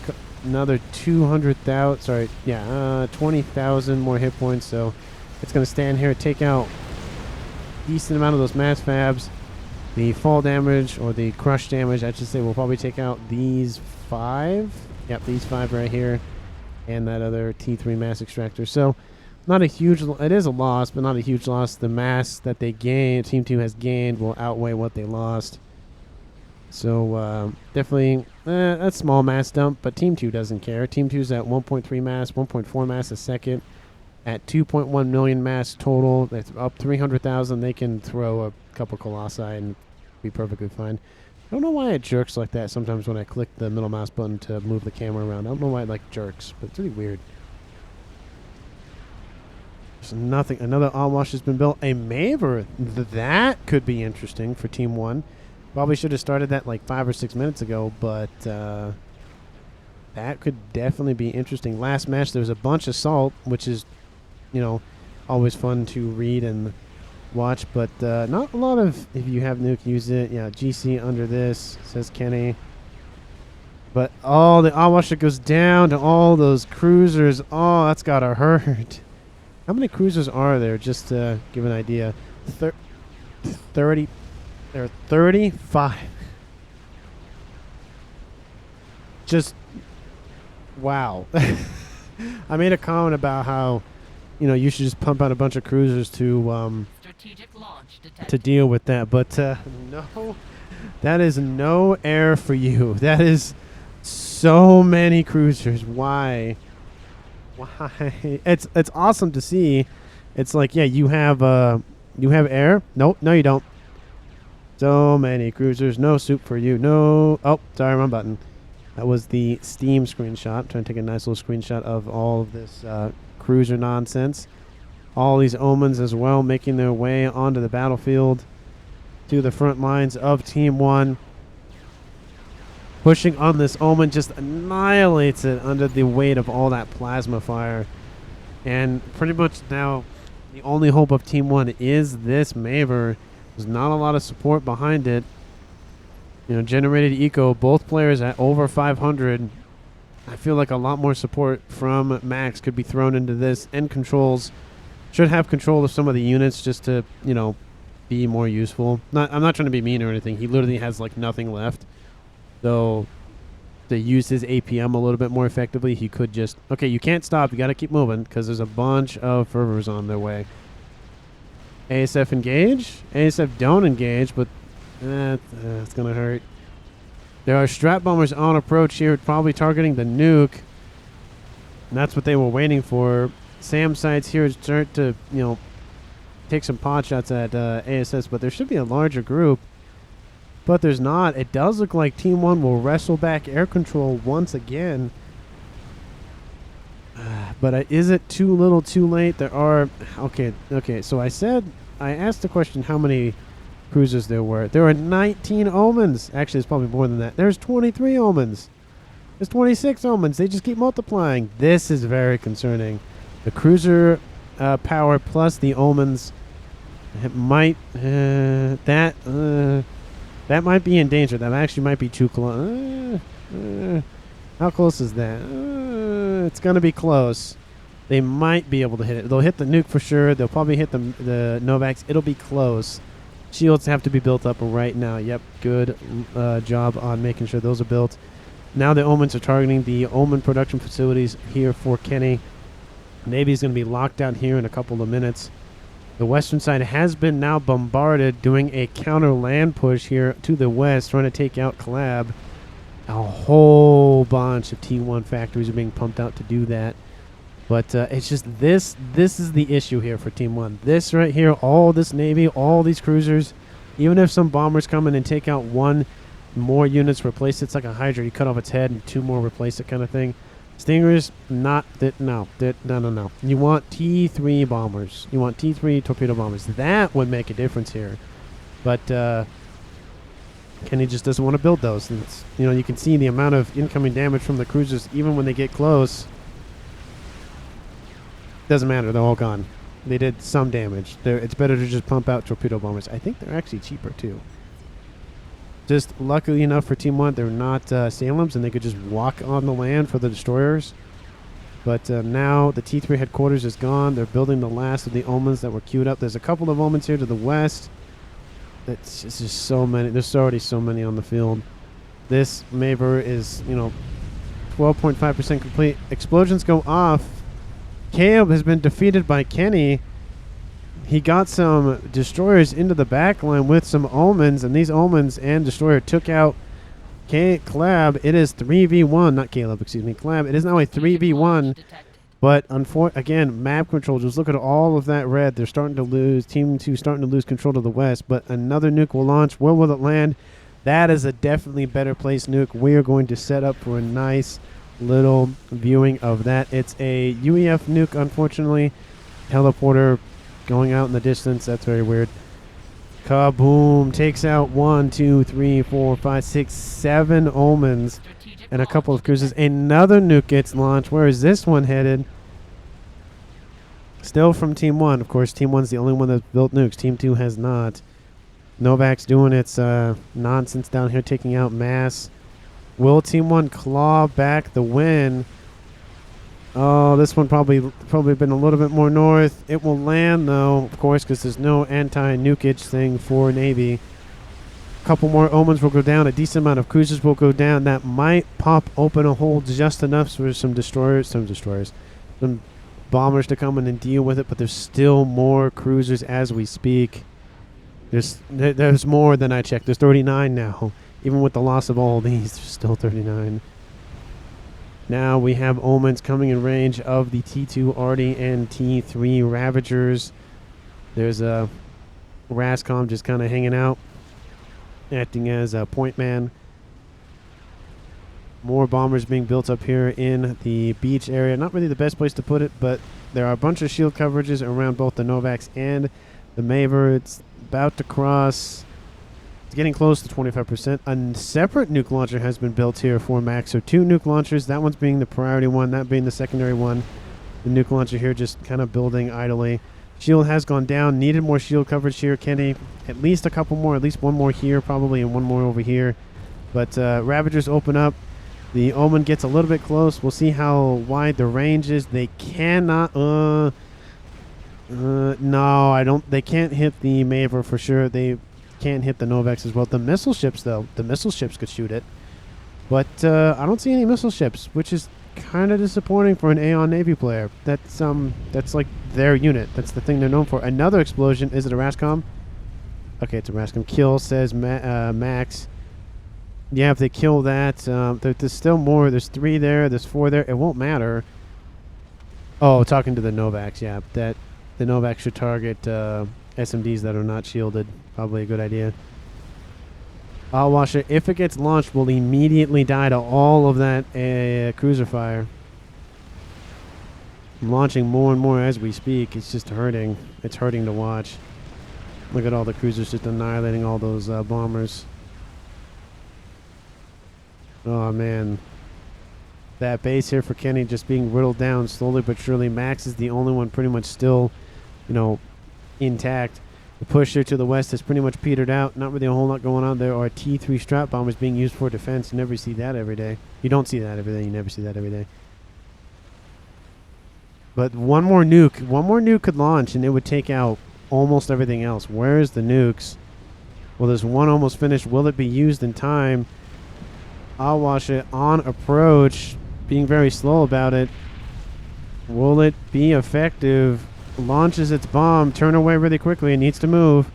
another 200,000. Sorry, yeah, 20,000 more hit points. So it's going to stand here, take out a decent amount of those mass fabs. The fall damage, or the crush damage, I should say, will probably take out these 5. Yep, these 5 right here, and that other T3 mass extractor. So not a huge, it is a loss, but not a huge loss. The mass that they gained, Team 2 has gained, will outweigh what they lost. So definitely a small mass dump, but Team 2 doesn't care. Team 2's at 1.3 mass, 1.4 mass a second, at 2.1 million mass total. That's up 300,000. They can throw a couple Colossi and be perfectly fine. I don't know why it jerks like that sometimes when I click the middle mouse button to move the camera around. I don't know why it like jerks, but it's really weird. There's nothing. Another onwash has been built. A Maver. That could be interesting for Team 1. Probably should have started that like 5 or 6 minutes ago, but that could definitely be interesting. Last match, there was a bunch of salt, which is, you know, always fun to read and watch, but not a lot of, if you have nuke, use it. Yeah, GC under this, says Kenny. But oh, the onwash that goes down to all those cruisers. Oh, that's gotta hurt. How many cruisers are there, just to give an idea? 30. There are 35. Just, wow. I made a comment about how, you know, you should just pump out a bunch of cruisers to deal with that. But no, that is no air for you. That is so many cruisers. Why? It's awesome to see. It's like, yeah, you have air. Nope, no, you don't. So many cruisers. No soup for you. No. Oh, sorry, wrong button. That was the Steam screenshot. I'm trying to take a nice little screenshot of all of this cruiser nonsense. All these Omens as well making their way onto the battlefield to the front lines of Team 1. Pushing on this Omen, just annihilates it under the weight of all that plasma fire. And pretty much now the only hope of Team 1 is this Maver. There's not a lot of support behind it. You know, generated eco, both players at over 500. I feel like a lot more support from Max could be thrown into this. And controls should have control of some of the units just to, you know, be more useful. I'm not trying to be mean or anything. He literally has like nothing left. So to use his APM a little bit more effectively, he could just, okay, you can't stop. You got to keep moving because there's a bunch of fervors on their way. ASF engage. ASF don't engage, but it's going to hurt. There are strap bombers on approach here, probably targeting the nuke. And that's what they were waiting for. SAM sites here start to, you know, take some pot shots at ASS, but there should be a larger group. But there's not. It does look like Team 1 will wrestle back air control once again. But is it too little too late? There are... Okay, so I asked the question how many cruisers there were. There are 19 Omens. Actually, it's probably more than that. There's 23 Omens. There's 26 Omens. They just keep multiplying. This is very concerning. The cruiser power plus the Omens, it might... that might be in danger. That actually might be too close. How close is that? It's going to be close. They might be able to hit it. They'll hit the nuke for sure. They'll probably hit the Novax. It'll be close. Shields have to be built up right now. Yep, good job on making sure those are built. Now the Omens are targeting the Omen production facilities here for Kenny. Navy's going to be locked out here in a couple of minutes. The western side has been now bombarded, doing a counter land push here to the west, trying to take out Collab. A whole bunch of T1 factories are being pumped out to do that. But it's just this is the issue here for Team 1. This right here, all this Navy, all these cruisers, even if some bombers come in and take out one more units, replace it, it's like a Hydra. You cut off its head and two more replace it kind of thing. Stingers, not that, no. You want T3 bombers. You want T3 torpedo bombers. That would make a difference here. But Kenny just doesn't want to build those. And it's, you know, you can see the amount of incoming damage from the cruisers, even when they get close. Doesn't matter, they're all gone. They did some damage. It's better to just pump out torpedo bombers. I think they're actually cheaper too. Just luckily enough for Team 1, they're not Salems, and they could just walk on the land for the destroyers. But now the T3 headquarters is gone. They're building the last of the Omens that were queued up. There's a couple of Omens here to the west. It's just so many. There's already so many on the field. This Maver is, you know, 12.5% complete. Explosions go off. Caleb has been defeated by Kenny. He got some destroyers into the back line with some Omens, and these Omens and destroyer took out Collab. It is 3v1, not Caleb, excuse me, Collab. It is now a 3v1, but again, map control. Just look at all of that red. They're starting to lose. Team 2 starting to lose control to the west, but another nuke will launch. Where will it land? That is a definitely better place nuke. We are going to set up for a nice little viewing of that. It's a UEF nuke, unfortunately. Teleporter going out in the distance. That's very weird. Kaboom! Takes out 1, 2, 3, 4, 5, 6, 7 Omens and a couple of cruisers. Another nuke gets launched. Where is this one headed? Still from Team 1. Of course, Team 1's the only one that's built nukes. Team 2 has not. Novak's doing its nonsense down here, taking out mass. Will Team 1 claw back the win? Oh, this one probably been a little bit more north. It will land, though, of course, because there's no anti-nukage thing for Navy. A couple more Omens will go down. A decent amount of cruisers will go down. That might pop open a hole just enough for some bombers to come in and deal with it, but there's still more cruisers as we speak. There's more than I checked. There's 39 now. Even with the loss of all these, there's still 39. Now we have Omens coming in range of the T2 Artie and T3 Ravagers. There's a Rascom just kind of hanging out, acting as a point man. More bombers being built up here in the beach area. Not really the best place to put it, but there are a bunch of shield coverages around both the Novaks and the Maver. It's about to cross. It's getting close to 25%. A separate nuke launcher has been built here for Max. So 2 nuke launchers. That one's being the priority one, that being the secondary one. The nuke launcher here just kind of building idly. Shield has gone down. Needed more shield coverage here, Kenny. At least a couple more. At least one more here probably, and one more over here. But Ravagers open up. The Omen gets a little bit close. We'll see how wide the range is. They cannot... no, I don't... They can't hit the Maver for sure. They can't hit the Novaks as well. The missile ships, though. The missile ships could shoot it. But I don't see any missile ships, which is kind of disappointing for an Aeon Navy player. That's like their unit. That's the thing they're known for. Another explosion. Is it a Rascom? Okay, it's a Rascom. Kill, says Max. Yeah, if they kill that, there's still more. There's 3 there. There's 4 there. It won't matter. Oh, talking to the Novaks. Yeah, that the Novaks should target SMDs that are not shielded. Probably a good idea. Washer, if it gets launched, will immediately die to all of that cruiser fire. I'm launching more and more as we speak. It's just hurting. It's hurting to watch. Look at all the cruisers just annihilating all those bombers. Oh, man. That base here for Kenny just being whittled down slowly but surely. Max is the only one pretty much still, you know, intact. The push here to the west has pretty much petered out. Not really a whole lot going on. There are T3 strap bombers being used for defense. You never see that every day. You don't see that every day. You never see that every day. But one more nuke could launch and it would take out almost everything else. Where's the nukes? Well, there's one almost finished. Will it be used in time? I'll watch it on approach, being very slow about it. Will it be effective? Launches its bomb. Turn away really quickly. It needs to move.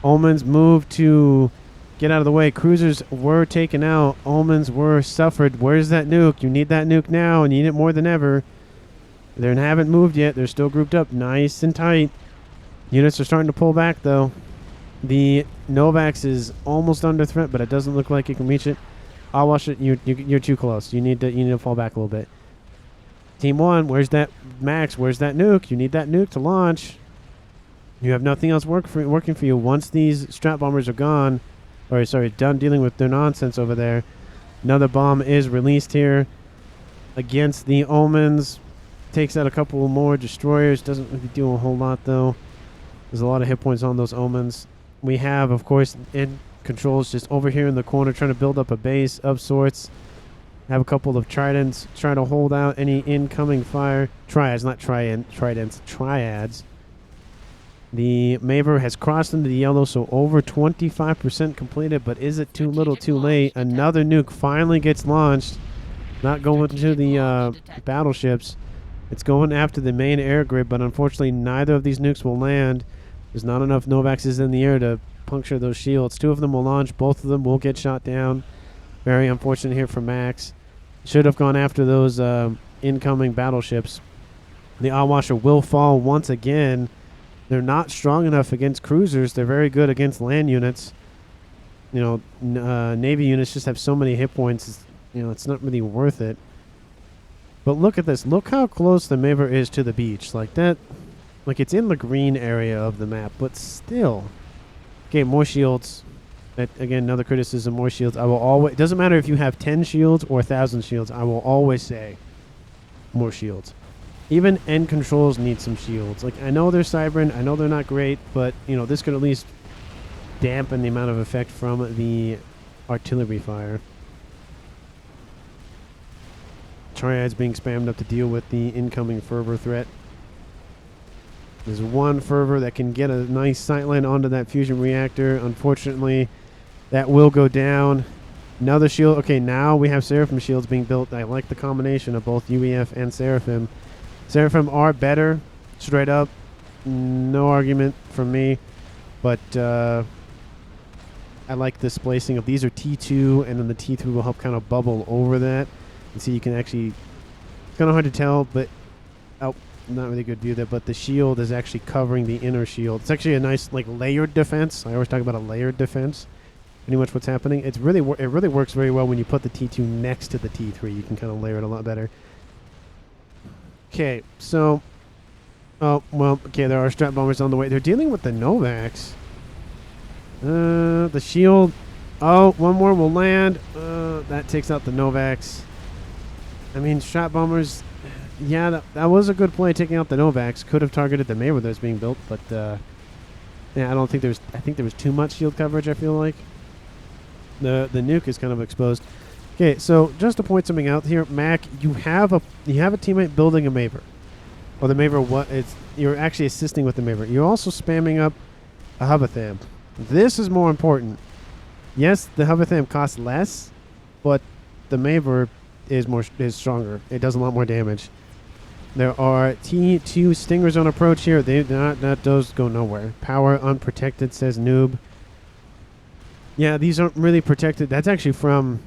Omens move to get out of the way. Cruisers were taken out. Omens were suffered. Where's that nuke? You need that nuke now, and you need it more than ever. They haven't moved yet. They're still grouped up nice and tight. Units are starting to pull back, though. The Novax is almost under threat, but it doesn't look like it can reach it. I'll watch it. You're too close. You need to fall back a little bit. Team 1, where's that Max? Where's that nuke? You need that nuke to launch. You have nothing else working for you. Once these strap bombers are gone, or sorry, done dealing with their nonsense over there, another bomb is released here against the Omens. Takes out a couple more destroyers. Doesn't really do a whole lot, though. There's a lot of hit points on those Omens. We have, of course, in controls just over here in the corner trying to build up a base of sorts. Have a couple of tridents trying to hold out any incoming fire. Triads, not tridents, triads. The Maver has crossed into the yellow, so over 25% completed, but is it too little too late? Another nuke finally gets launched. Not going to the battleships. It's going after the main air grid, but unfortunately neither of these nukes will land. There's not enough Novaxes in the air to puncture those shields. 2 of them will launch. Both of them will get shot down. Very unfortunate here for Max. Should have gone after those incoming battleships. The Awasher will fall once again. They're not strong enough against cruisers. They're very good against land units. You know, Navy units just have so many hit points. It's not really worth it. But look at this. Look how close the Maver is to the beach. Like that. Like it's in the green area of the map, but still. Okay, more shields. Again, another criticism, more shields. I will always, it doesn't matter if you have 10 shields or 1,000 shields, I will always say more shields. Even end controls need some shields. Like, I know they're Cybran, I know they're not great, but, this could at least dampen the amount of effect from the artillery fire. Triads being spammed up to deal with the incoming fervor threat. There's one fervor that can get a nice sightline onto that fusion reactor. Unfortunately, that will go down. Another shield. Okay, now we have Seraphim shields being built. I like the combination of both UEF and Seraphim. Seraphim are better, straight up. No argument from me. But I like this spacing of these are T2, and then the T3 will help kind of bubble over that. And see, you can actually... It's kind of hard to tell, but... Oh, not really good view there, but the shield is actually covering the inner shield. It's actually a nice, like, layered defense. I always talk about a layered defense. Pretty much what's happening. It really works very well when you put the T2 next to the T3. You can kind of layer it a lot better. Okay, so... Oh, well, okay, there are strap bombers on the way. They're dealing with the Novax. The shield... Oh, one more will land. That takes out the Novax. I mean, strap bombers... Yeah, that was a good play, taking out the Novax. Could have targeted the Maver that's being built, but yeah, I don't think there's... I think there was too much shield coverage, I feel like. The nuke is kind of exposed. Okay, so just to point something out here, Mac, you have a teammate building a Maver. Or the Maver, you're actually assisting with the Maver. You're also spamming up a Hovatham. This is more important. Yes, the Hovatham costs less, but the Maver is stronger. It does a lot more damage. There are T2 Stingers on approach here. Those go nowhere. Power unprotected, says Noob. Yeah, these aren't really protected. That's actually from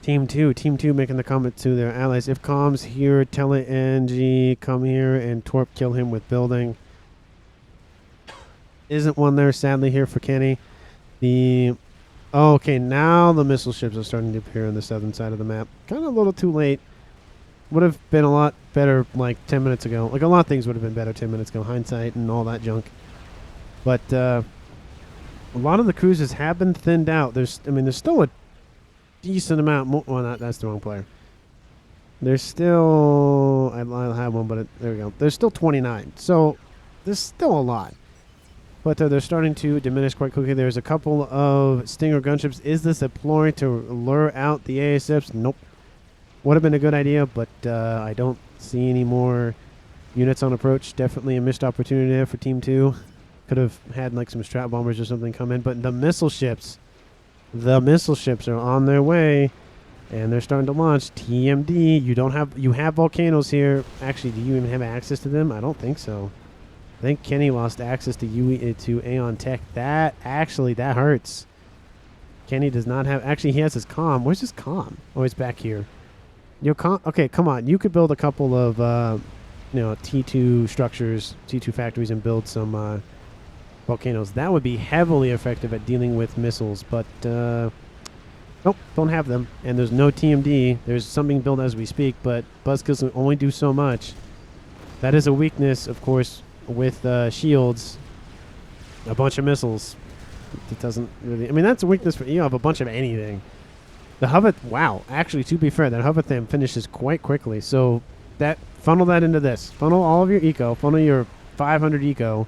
Team 2. Team 2 making the comment to their allies. If comms here, tell it NG, come here and torp kill him with building. Isn't one there, sadly, here for Kenny. Okay, now the missile ships are starting to appear on the southern side of the map. Kind of a little too late. Would have been a lot better like 10 minutes ago. Like a lot of things would have been better 10 minutes ago. Hindsight and all that junk. But a lot of the cruises have been thinned out. There's still a decent amount. Well, that's the wrong player. There's still... I'll have one, but there we go. There's still 29. So there's still a lot. But they're starting to diminish quite quickly. There's a couple of Stinger gunships. Is this a ploy to lure out the ASFs? Nope. Would have been a good idea, but I don't see any more units on approach. Definitely a missed opportunity there for Team 2. Could have had like some strat bombers or something come in, but the missile ships are on their way, and they're starting to launch. TMD. You have volcanoes here. Actually, do you even have access to them? I don't think so. I think Kenny lost access to to Aeon Tech. That hurts. Kenny does not have. Actually, he has his comm. Where's his comm? Oh, he's back here. Your comm. Okay, come on. You could build a couple of T2 structures, T2 factories, and build some volcanoes. That would be heavily effective at dealing with missiles, but nope, don't have them. And there's no TMD. There's something built as we speak, but Buzzkills can only do so much. That is a weakness, of course, with shields. A bunch of missiles. It doesn't really... I mean, that's a weakness for... You have a bunch of anything. The Hovath... Wow. Actually, to be fair, that Hovatham finishes quite quickly. So, funnel that into this. Funnel all of your eco. Funnel your 500 eco.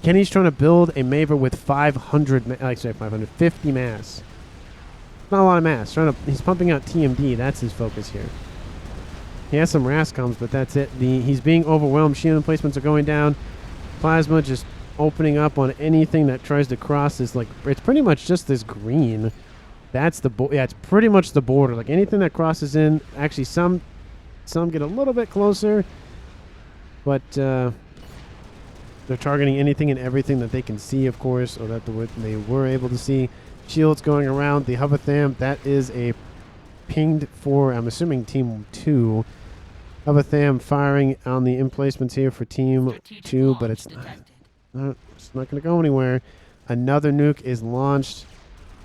Kenny's trying to build a Maver with 50 mass. Not a lot of mass. He's pumping out TMD. That's his focus here. He has some Rascoms, but that's it. He's being overwhelmed. Shield emplacements are going down. Plasma just opening up on anything that tries to cross this. Like, it's pretty much just this green. That's the it's pretty much the border. Like anything that crosses in. Actually, some get a little bit closer, but they're targeting anything and everything that they can see, of course, or that they were able to see. Shields going around the Hovatham. That is a pinged for, I'm assuming, Team 2. Hovatham firing on the emplacements here for Team 2, but it's not going to go anywhere. Another nuke is launched.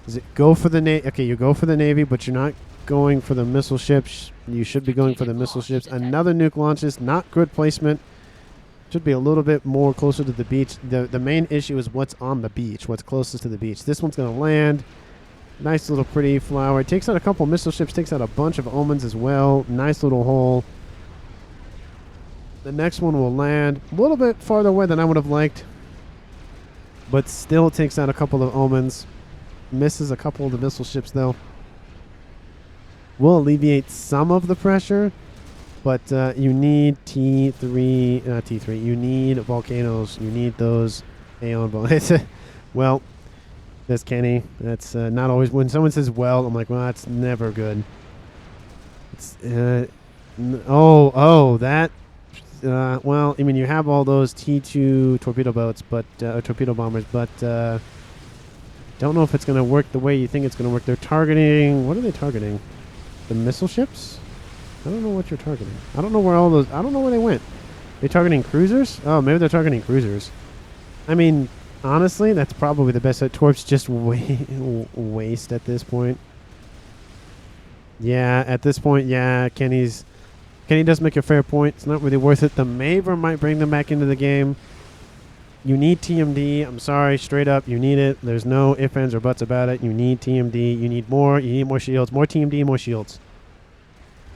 Does it go for the Navy? Okay, you go for the Navy, but you're not going for the missile ships. You should be going for the missile ships. Another nuke launches. Not good placement. Should be a little bit more closer to the beach. The main issue is what's on the beach, what's closest to the beach. This one's going to land. Nice little pretty flower. Takes out a couple missile ships. Takes out a bunch of omens as well. Nice little hole. The next one will land a little bit farther away than I would have liked, but still takes out a couple of omens. Misses a couple of the missile ships, though. Will alleviate some of the pressure, but you need T3. You need volcanoes. You need those Aeon volcanoes. Well, that's Kenny. That's not always. When someone says "well," I'm like, well, that's never good. It's that. Well, I mean, you have all those T2 torpedo boats, but torpedo bombers, but don't know if it's going to work the way you think it's going to work. They're targeting. What are they targeting? The missile ships? I don't know what you're targeting. I don't know where all those. I don't know where they went. They targeting cruisers? Oh, maybe they're targeting cruisers. I mean, honestly, that's probably the best. Torp's just waste at this point. Yeah, at this point, yeah, Kenny does make a fair point. It's not really worth it. The Maver might bring them back into the game. You need TMD. I'm sorry, straight up, you need it. There's no ifs, ands, or buts about it. You need TMD. You need more. You need more shields. More TMD, more shields.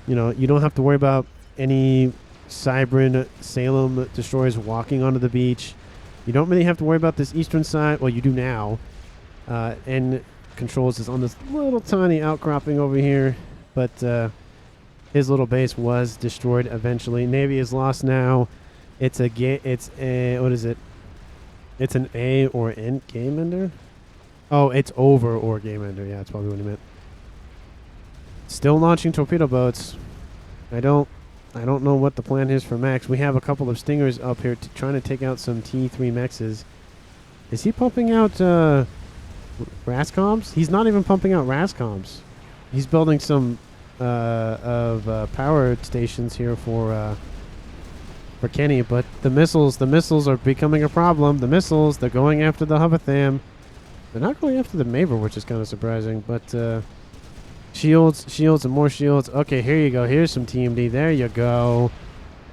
You know, you don't have to worry about any Cybran Salem destroyers walking onto the beach. You don't really have to worry about this eastern side. Well, you do now. And controls is on this little tiny outcropping over here. But his little base was destroyed eventually. Navy is lost now. What is it? It's an A or N game ender? Oh, it's over or game ender. Yeah, that's probably what he meant. Still launching torpedo boats. I don't know what the plan is for Mechs. We have a couple of Stingers up here trying to take out some T3 Mechs. Is he pumping out Rascoms? He's not even pumping out Rascoms. He's building some power stations here for Kenny, but the missiles are becoming a problem. The missiles, they're going after the Hovatham. They're not going after the Maver, which is kind of surprising, but shields and more shields. Okay, here you go. Here's some TMD. There you go.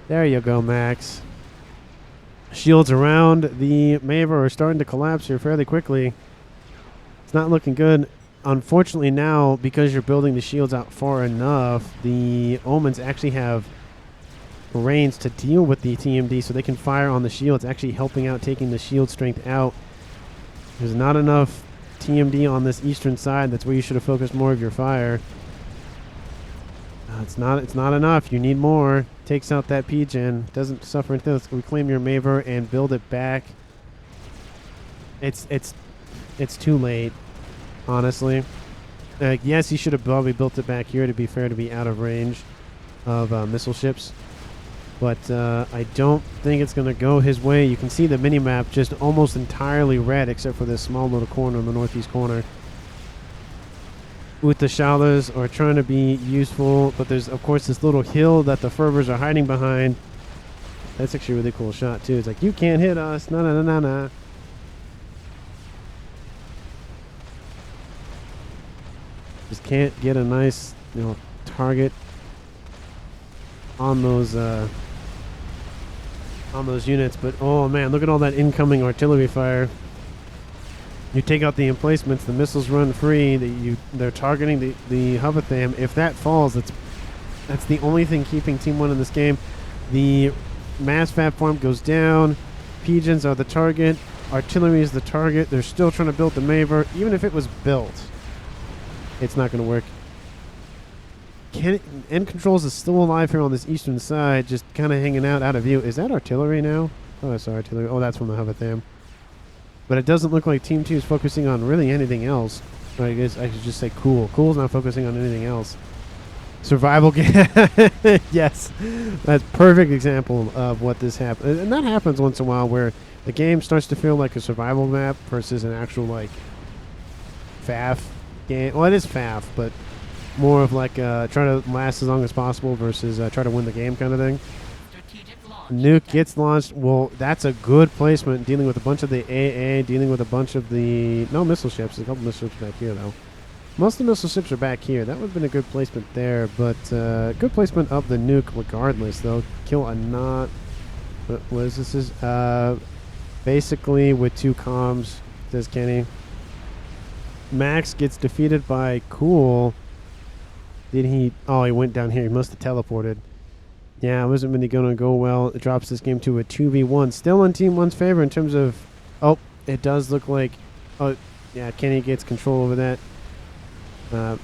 There you go, Max. Shields around the Maver are starting to collapse here fairly quickly. It's not looking good. Unfortunately now, because you're building the shields out far enough, the Omens actually have range to deal with the TMD, so they can fire on the shields, actually helping out, taking the shield strength out. There's not enough TMD on this eastern side. That's where you should have focused more of your fire. It's not enough. You need more. Takes out that P-Gen. Doesn't suffer anything. Let's reclaim your Maver and build it back. It's too late, honestly. Yes, he should have probably built it back here, to be fair, to be out of range of missile ships. But I don't think it's going to go his way. You can see the mini-map just almost entirely red, except for this small little corner in the northeast corner. Utashalas are trying to be useful, but there's, of course, this little hill that the fervors are hiding behind. That's actually a really cool shot, too. It's like, you can't hit us. No, no, no, no, no. Just can't get a nice, target on those units. But oh man, look at all that incoming artillery fire. You take out the emplacements, the missiles run free. They're targeting the Hovatham. If that falls, that's the only thing keeping Team 1 in this game. The mass FAF farm goes down. Pigeons are the target. Artillery is the target. They're still trying to build the Maver. Even if it was built, it's not going to work. End Controls is still alive here on this eastern side, just kind of hanging out of view. Is that artillery now? Oh, that's artillery. Oh, that's from the Hovatham. But it doesn't look like Team 2 is focusing on really anything else. Or I guess I should just say Cool. Cool's not focusing on anything else. Survival game. Yes. That's a perfect example of what this happens. And that happens once in a while, where the game starts to feel like a survival map versus an actual, like, FAF game. Well, it is FAF, but more of like try to last as long as possible versus try to win the game kind of thing. Nuke gets launched. Well, that's a good placement, dealing with a bunch of the AA, dealing with a bunch of the... No missile ships. There's a couple missile ships back here, though. Most of the missile ships are back here. That would have been a good placement there, but good placement of the nuke regardless, though. Kill a not... What is this? Basically with 2 comms, says Kenny. Max gets defeated by Cool. Did he... Oh, he went down here. He must have teleported. Yeah, it wasn't really going to go well. It drops this game to a 2v1. Still in Team 1's favor in terms of... Oh, it does look like... Oh, yeah, Kenny gets control over that.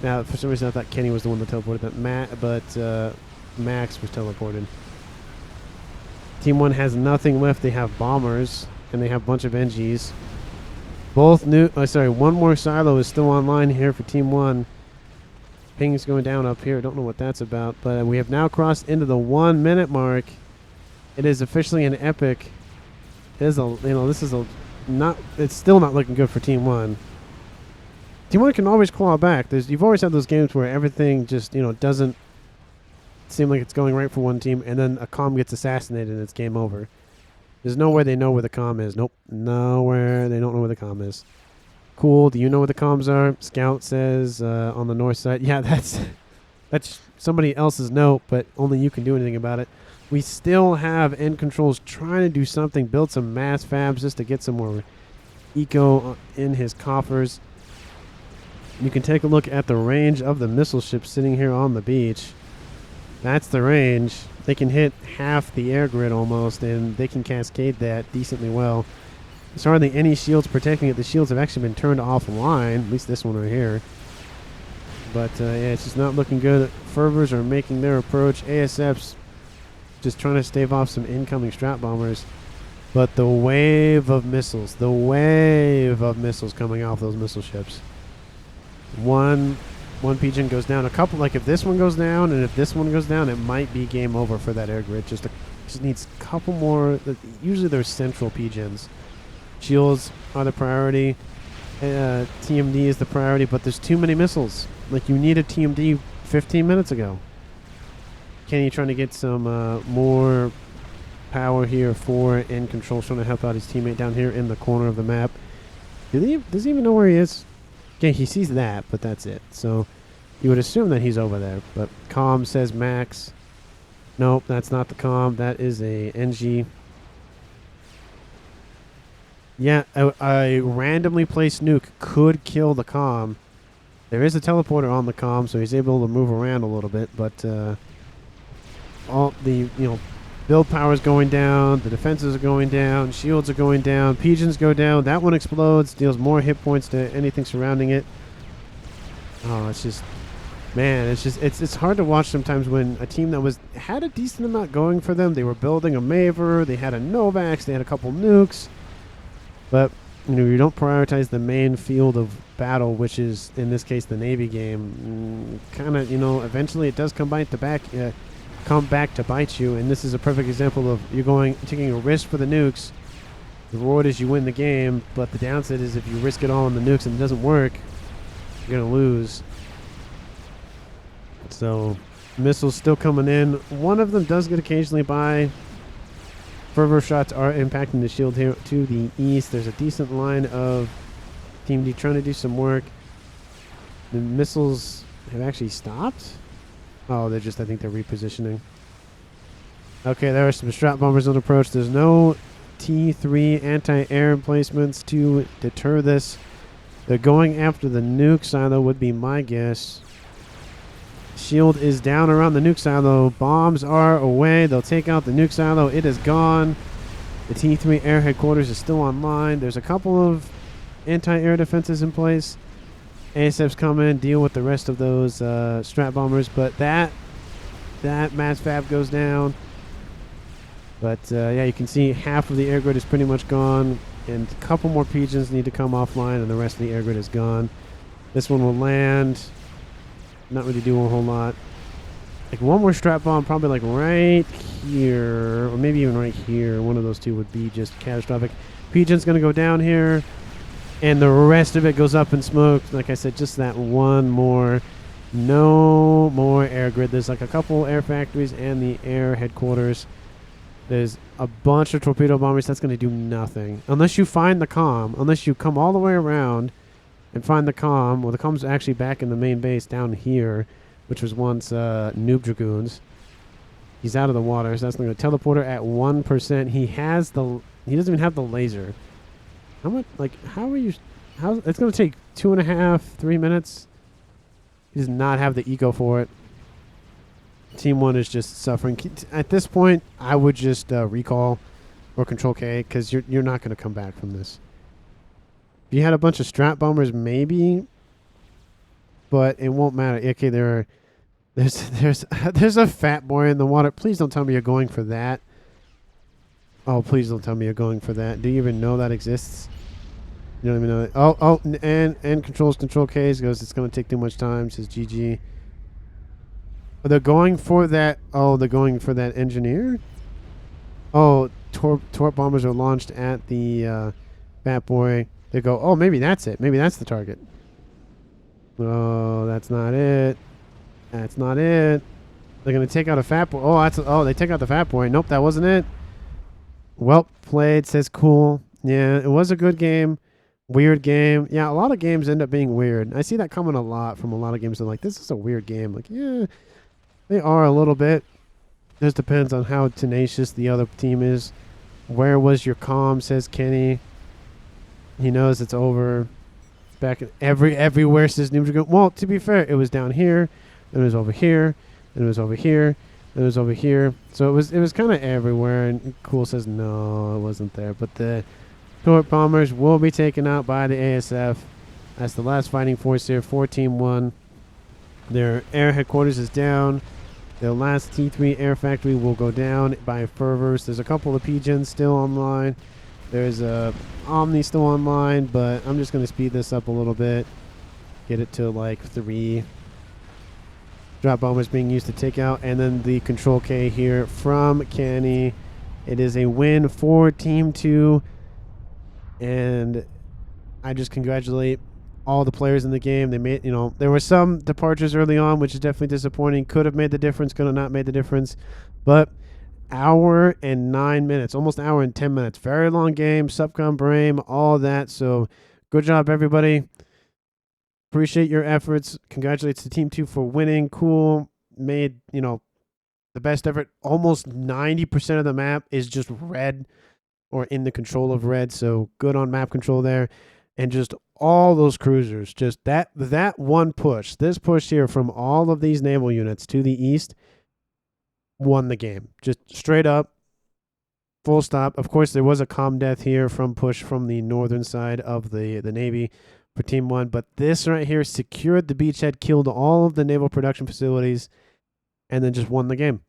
Now, for some reason, I thought Kenny was the one that teleported. But Max was teleported. Team 1 has nothing left. They have bombers, and they have a bunch of NGs. Both new... Oh, sorry, one more silo is still online here for Team 1. Ping's going down up here. I don't know what that's about, but we have now crossed into the 1 minute mark. It is officially an epic. It is a, this is a not. It's still not looking good for Team 1. Team 1 can always claw back. You've always had those games where everything just doesn't seem like it's going right for one team, and then a comm gets assassinated and it's game over. There's nowhere they know where the comm is. Nope, nowhere. They don't know where the comm is. Cool. Do you know where the comms are? Scout says on the north side. Yeah, that's somebody else's note, but only you can do anything about it. We still have End Controls trying to do something, build some mass fabs just to get some more eco in his coffers. You can take a look at the range of the missile ships sitting here on the beach. That's the range. They can hit half the air grid almost, and they can cascade that decently well. There's hardly any shields protecting it. The shields have actually been turned offline, at least this one right here. But yeah, it's just not looking good. Fervors are making their approach. ASF's just trying to stave off some incoming strat bombers. But the wave of missiles coming off those missile ships. One pigeon goes down. A couple, like if this one goes down and if this one goes down, it might be game over for that air grid. Just needs a couple more. Usually there's central pigeons. Shields are the priority. TMD is the priority, but there's too many missiles. Like, you need a TMD 15 minutes ago. Kenny trying to get some more power here for End Control, trying to help out his teammate down here in the corner of the map. Does he even know where he is? Okay, he sees that, but that's it. So you would assume that he's over there. But comm says Max. Nope, that's not the comm. That is a NG. Yeah, a randomly placed nuke could kill the comm. There is a teleporter on the comm, so he's able to move around a little bit. But all the build power is going down, the defenses are going down, shields are going down, pigeons go down. That one explodes, deals more hit points to anything surrounding it. Oh, it's just, man, it's hard to watch sometimes when a team that had a decent amount going for them. They were building a Maver, they had a Novax, they had a couple nukes. But you don't prioritize the main field of battle, which is in this case the Navy game, kind of, eventually it does come back to bite you. And this is a perfect example of taking a risk for the nukes. The reward is you win the game, but the downside is if you risk it all on the nukes and it doesn't work, you're gonna lose. So missiles still coming in. One of them does get occasionally by. Fervor shots are impacting the shield here to the east. There's a decent line of Team D trying to do some work. The missiles have actually stopped. Oh, I think they're repositioning. Okay, there are some strat bombers on approach. There's no T3 anti-air emplacements to deter this. They're going after the nuke silo, would be my guess. Shield is down around the nuke silo. Bombs are away. They'll take out the nuke silo. It is gone. The T3 air headquarters is still online. There's a couple of anti-air defenses in place. ASF's come in, deal with the rest of those strat bombers, but that mass fab goes down. But yeah, you can see half of the air grid is pretty much gone, and a couple more pigeons need to come offline, and the rest of the air grid is gone. This one will land. Not really doing a whole lot. Like one more strat bomb, probably like right here, or maybe even right here. One of those two would be just catastrophic. Pigeon's going to go down here, and the rest of it goes up in smoke. Like I said, just that one more. No more air grid. There's like a couple air factories and the air headquarters. There's a bunch of torpedo bombers. That's going to do nothing. Unless you find the comm. Unless you come all the way around and find the comm. Well, the comm's actually back in the main base down here, which was once Noob Dragoons. He's out of the water, so that's going to teleporter at 1%. He doesn't even have the laser. How much? How are you? It's going to take 2.5, 3 minutes. He does not have the eco for it. Team 1 is just suffering. At this point, I would just recall or control K, because you're not going to come back from this. If you had a bunch of strat bombers, maybe, but it won't matter. Okay, there's a fat boy in the water. Please don't tell me you're going for that. Oh, please don't tell me you're going for that. Do you even know that exists? You don't even know that. Oh, and controls control Ks goes. It's going to take too much time. Says GG. Oh, they're going for that. Oh, they're going for that engineer. Oh, torp bombers are launched at the fat boy. They go, oh, maybe that's it. Maybe that's the target. Oh, that's not it. That's not it. They're going to take out a fat boy. Oh, they take out the fat boy. Nope, that wasn't it. Well played, says cool. Yeah, it was a good game. Weird game. Yeah, a lot of games end up being weird. I see that coming a lot from a lot of games. They're like, this is a weird game. Like, yeah, they are a little bit. Just depends on how tenacious the other team is. Where was your comm, says Kenny. He knows it's over. Back in everywhere, says Noob. Well, to be fair, it was down here, it was over here, it was over here, it was over here. So it was kind of everywhere. And Cool says no, it wasn't there. But the torp bombers will be taken out by the ASF. That's the last fighting force here for Team 1. Their air headquarters is down. The last T3 air factory will go down by fervors. There's a couple of pigeons still online. There's a Omni still online, but I'm just going to speed this up a little bit. Get it to like 3. Drop bombers being used to take out. And then the control K here from Kenny. It is a win for Team 2. And I just congratulate all the players in the game. They made, there were some departures early on, which is definitely disappointing. Could have made the difference, could have not made the difference. But hour and 9 minutes, almost hour and 10 minutes. Very long game, subcom Brame, all that. So good job, everybody. Appreciate your efforts. Congratulates to Team 2 for winning. Cool. Made, the best effort. Almost 90% of the map is just red or in the control of red. So good on map control there. And just all those cruisers, just that one push, this push here from all of these naval units to the east won the game. Just straight up, full stop. Of course, there was a comm death here from push from the northern side of the Navy for Team 1. But this right here secured the beachhead, killed all of the naval production facilities, and then just won the game.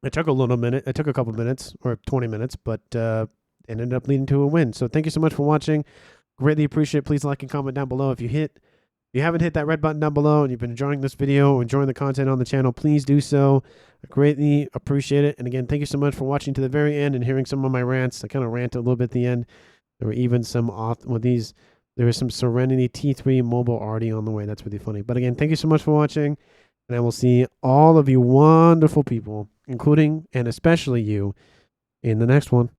It took a couple minutes or 20 minutes, but it ended up leading to a win. So thank you so much for watching. Greatly appreciate it. Please like and comment down below. If you haven't hit that red button down below and you've been enjoying this video or enjoying the content on the channel, please do so. I greatly appreciate it. And again, thank you so much for watching to the very end and hearing some of my rants. I kind of ranted a little bit at the end. There were even some there was some Serenity T3 mobile already on the way. That's really funny. But again, thank you so much for watching. And I will see all of you wonderful people, including and especially you, in the next one.